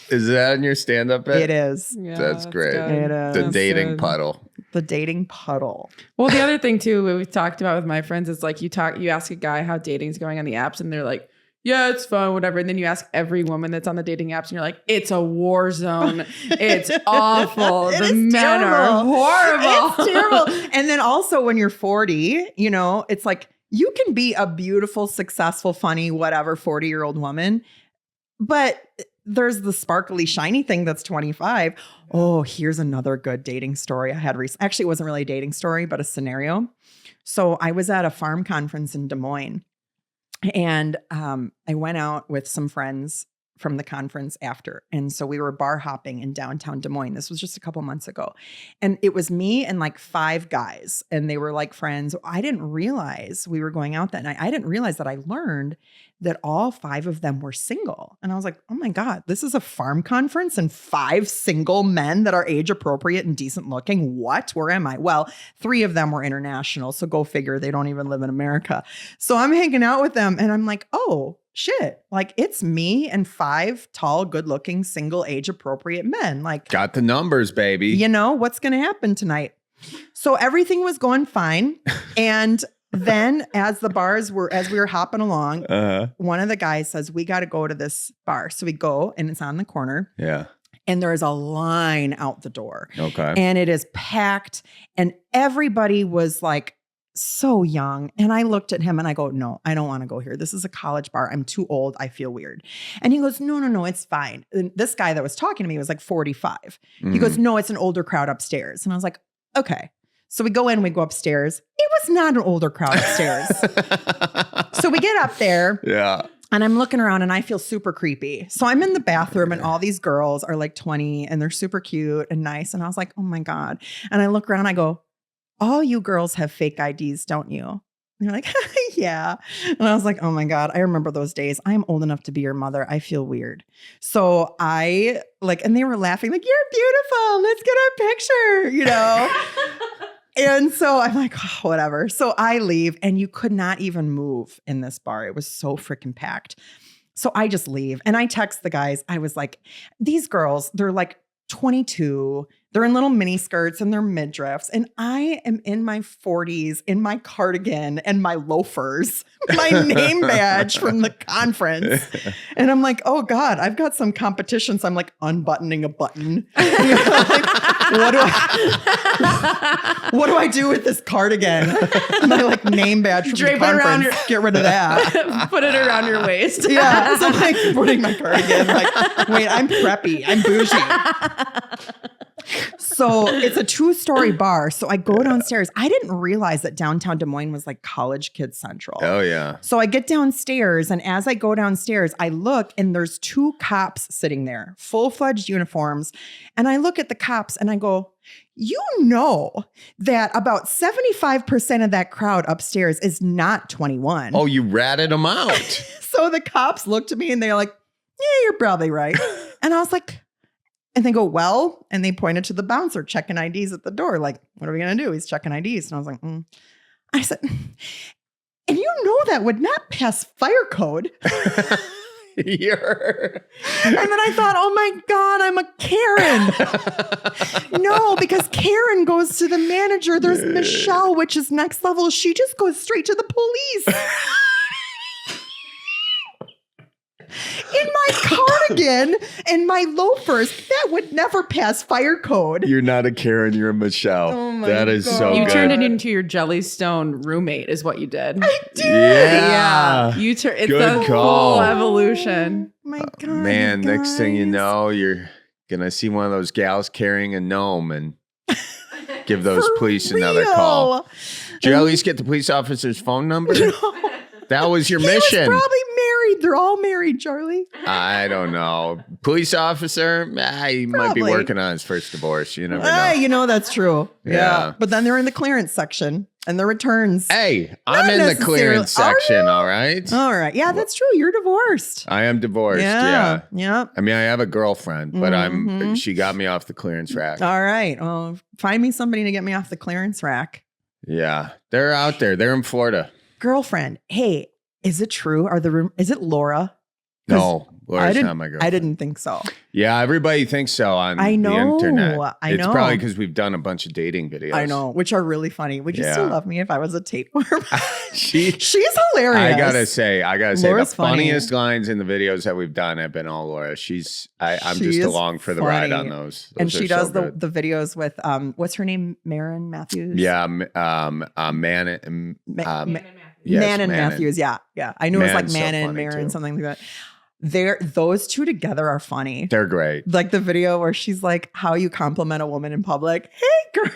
Is that in your stand-up bit? It is. Yeah, That's great. good. It is. The That's dating good. puddle. The dating puddle. Well, the other thing too, what we've talked about with my friends is like you ask a guy how dating's going on the apps, and they're like, yeah, it's fun, whatever. And then you ask every woman that's on the dating apps, and you're like, it's a war zone. It's awful. It The is men terrible. are horrible. It's terrible. And then also when you're 40, it's like you can be a beautiful, successful, funny, whatever 40-year-old woman, but there's the sparkly, shiny thing that's 25. Oh, here's another good dating story I had recently. Actually, it wasn't really a dating story, but a scenario. So I was at a farm conference in Des Moines, and I went out with some friends from the conference after. And so we were bar hopping in downtown Des Moines. This was just a couple months ago. And it was me and like 5 guys, and they were like friends. I didn't realize we were going out that night. I didn't realize that I learned that all 5 of them were single. And I was like, oh my God, this is a farm conference and 5 single men that are age appropriate and decent looking. What? Where am I? Well, 3 of them were international. So go figure, they don't even live in America. So I'm hanging out with them and I'm like, oh, shit, like it's me and 5 tall, good looking, single age appropriate men. Like, Got the numbers, baby. what's going to happen tonight? So everything was going fine. And then as we were hopping along, one of the guys says, we got to go to this bar. So we go, and it's on the corner. Yeah. And there is a line out the door. Okay. And it is packed. And everybody was like, so young. And I looked at him and I go, no, I don't want to go here. This is a college bar. I'm too old. I feel weird. And he goes, no, it's fine. And this guy that was talking to me was like 45. He goes, no, it's an older crowd upstairs. And I was like, okay. So we go upstairs. It was not an older crowd upstairs. So we get up there. Yeah. And I'm looking around and I feel super creepy. So I'm in the bathroom and all these girls are like 20 and they're super cute and nice. And I was like, oh my God. And I look around, I go, all you girls have fake IDs, don't you? And they're like, yeah. And I was like, oh my God, I remember those days. I'm old enough to be your mother. I feel weird. So I and they were laughing like, you're beautiful. Let's get our picture, And so I'm like, oh, whatever. So I leave and you could not even move in this bar. It was so freaking packed. So I just leave and I text the guys. I was like, these girls, they're like 22. They're in little mini skirts and they're midriffs. And I am in my 40s in my cardigan and my loafers, my name badge from the conference. And I'm like, oh God, I've got some competition. So I'm like unbuttoning a button. What do I do with this cardigan? My name badge from Drape the it around conference. Get rid of that. Put it around your waist. Yeah. So I'm like putting my cardigan. Like, wait, I'm preppy. I'm bougie. So it's a 2-story bar. So I go downstairs. I didn't realize that downtown Des Moines was like college kids central. Oh yeah. So I get downstairs, and as I go downstairs, I look and there's 2 cops sitting there, full-fledged uniforms. And I look at the cops and I go, that about 75% of that crowd upstairs is not 21. Oh, you ratted them out. So the cops looked at me and they're like, yeah, you're probably right. And I was like, and they go, well, and they pointed to the bouncer checking IDs at the door. Like, what are we going to do? He's checking IDs. And I was like, I said, and that would not pass fire code. And then I thought, oh my God, I'm a Karen. No, because Karen goes to the manager. There's Michelle, which is next level. She just goes straight to the police. In my cardigan and my loafers, that would never pass fire code. You're not a Karen, you're a Michelle. Oh my that is God. so You good. turned it into your Jellystone roommate is what you did. I did. Yeah. You it's Good a call. full evolution. Oh my God. Man, you next thing you guys. know, you're going to see one of those gals carrying a gnome and give those For police another call. real. Did you at least get the police officer's phone number? That was your He mission. was probably married. They're all married, Charlie. I don't know. Police officer, he might be Probably. working on his first divorce. You never know. That's true. Yeah. But then they're in the clearance section and the returns. Hey, I'm Not in the necessarily. clearance Are section, you? all right? All right. Yeah, that's true. You're divorced. I am divorced, yeah. Yeah. I mean, I have a girlfriend, but Mhm. she got me off the clearance rack. All right. Well, find me somebody to get me off the clearance rack. Yeah, they're out there. They're in Florida. Girlfriend. Hey, is it true? Is it Laura? No, Laura's I not my girlfriend. I didn't think so. Yeah, everybody thinks so on I know. the internet. I It's know. probably because we've done a bunch of dating videos. I know, which are really funny. Would you still Yeah. love me if I was a tapeworm? She, She's hilarious. I gotta say, Laura's the funny. funniest lines in the videos that we've done have been all Laura. I'm She just is along for the ride funny. on those. And Those she are does so the good. videos with what's her name? Marin Matthews. Yeah, Manon Matthews. yes, Manon Manon. Matthews. Yeah. I knew it was like Manon's so Manon, funny, Marin, too. something like that. Those two together are funny. They're great. Like the video where she's like, how you compliment a woman in public. Hey girl,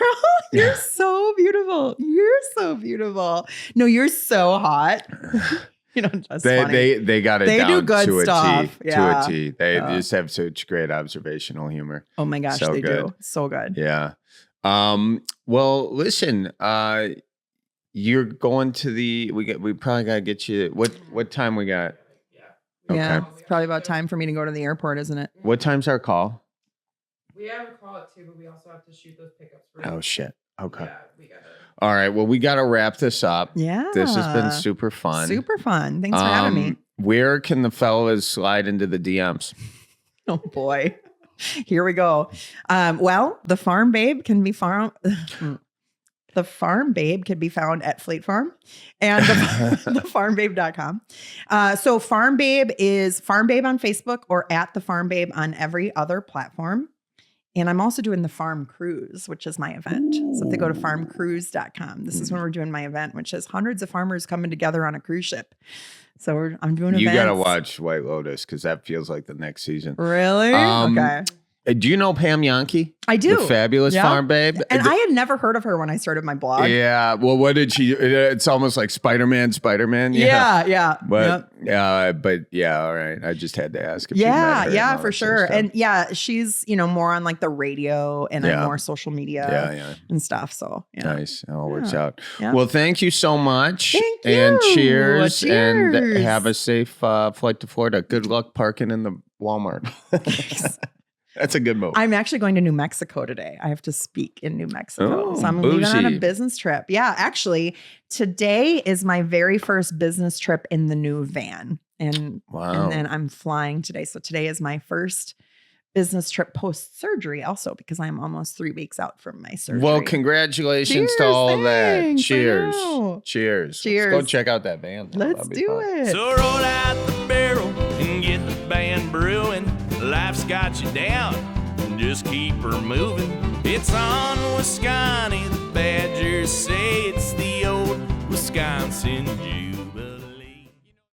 you're so beautiful. You're so beautiful. No, you're so hot. That's funny. They got it They down do good to stuff. a T. Yeah. To a T. They Yeah. just have such great observational humor. Oh my gosh, So they good. do. So good. Yeah. Well, listen, you're going to we probably gotta get you what time we got? Yeah. Okay. It's probably about time for me to go to the airport, isn't it? What time's our call? We have a call at 2, but we also have to shoot those pickups for Oh shit. Okay. Yeah, we gotta. All right. Well, we gotta wrap this up. Yeah. This has been super fun. Super fun. Thanks for having me. Where can the fellas slide into the DMs? Oh boy. Here we go. Well, the Farm Babe can be found. The Farm Babe can be found at Fleet Farm and thefarmbabe.com. So Farm Babe is Farm Babe on Facebook or at the Farm Babe on every other platform. And I'm also doing the Farm Cruise, which is my event. So if they go to farmcruise.com, this is when we're doing my event, which is hundreds of farmers coming together on a cruise ship. So I'm doing events. You gotta watch White Lotus because that feels like the next season. Really? Okay. Do you know Pam Yankee? I do. The fabulous farm babe. And I had never heard of her when I started my blog. Yeah. Well, what did she? It's almost like Spider-Man. Yeah. But yeah, all right. I just had to ask. If Yeah, for sure. And yeah, she's more on like the radio and more social media and stuff. So nice. It all works out. Yeah. Well, thank you so much. Thank you. And cheers. And Cheers. have a safe flight to Florida. Good luck parking in the Walmart. That's a good move. I'm actually going to New Mexico today. I have to speak in New Mexico. So I'm leaving on a business trip. Yeah, actually, today is my very first business trip in the new van. And then I'm flying today. So today is my first business trip post-surgery also because I'm almost 3 weeks out from my surgery. Well, congratulations to all that. Cheers. Cheers. Cheers. Let's go check out that van. Let's do it. So roll out the barrel and get the band brewing. Life's got you down, just keep her moving. It's on Wisconsin, the Badgers say it's the old Wisconsin Jew.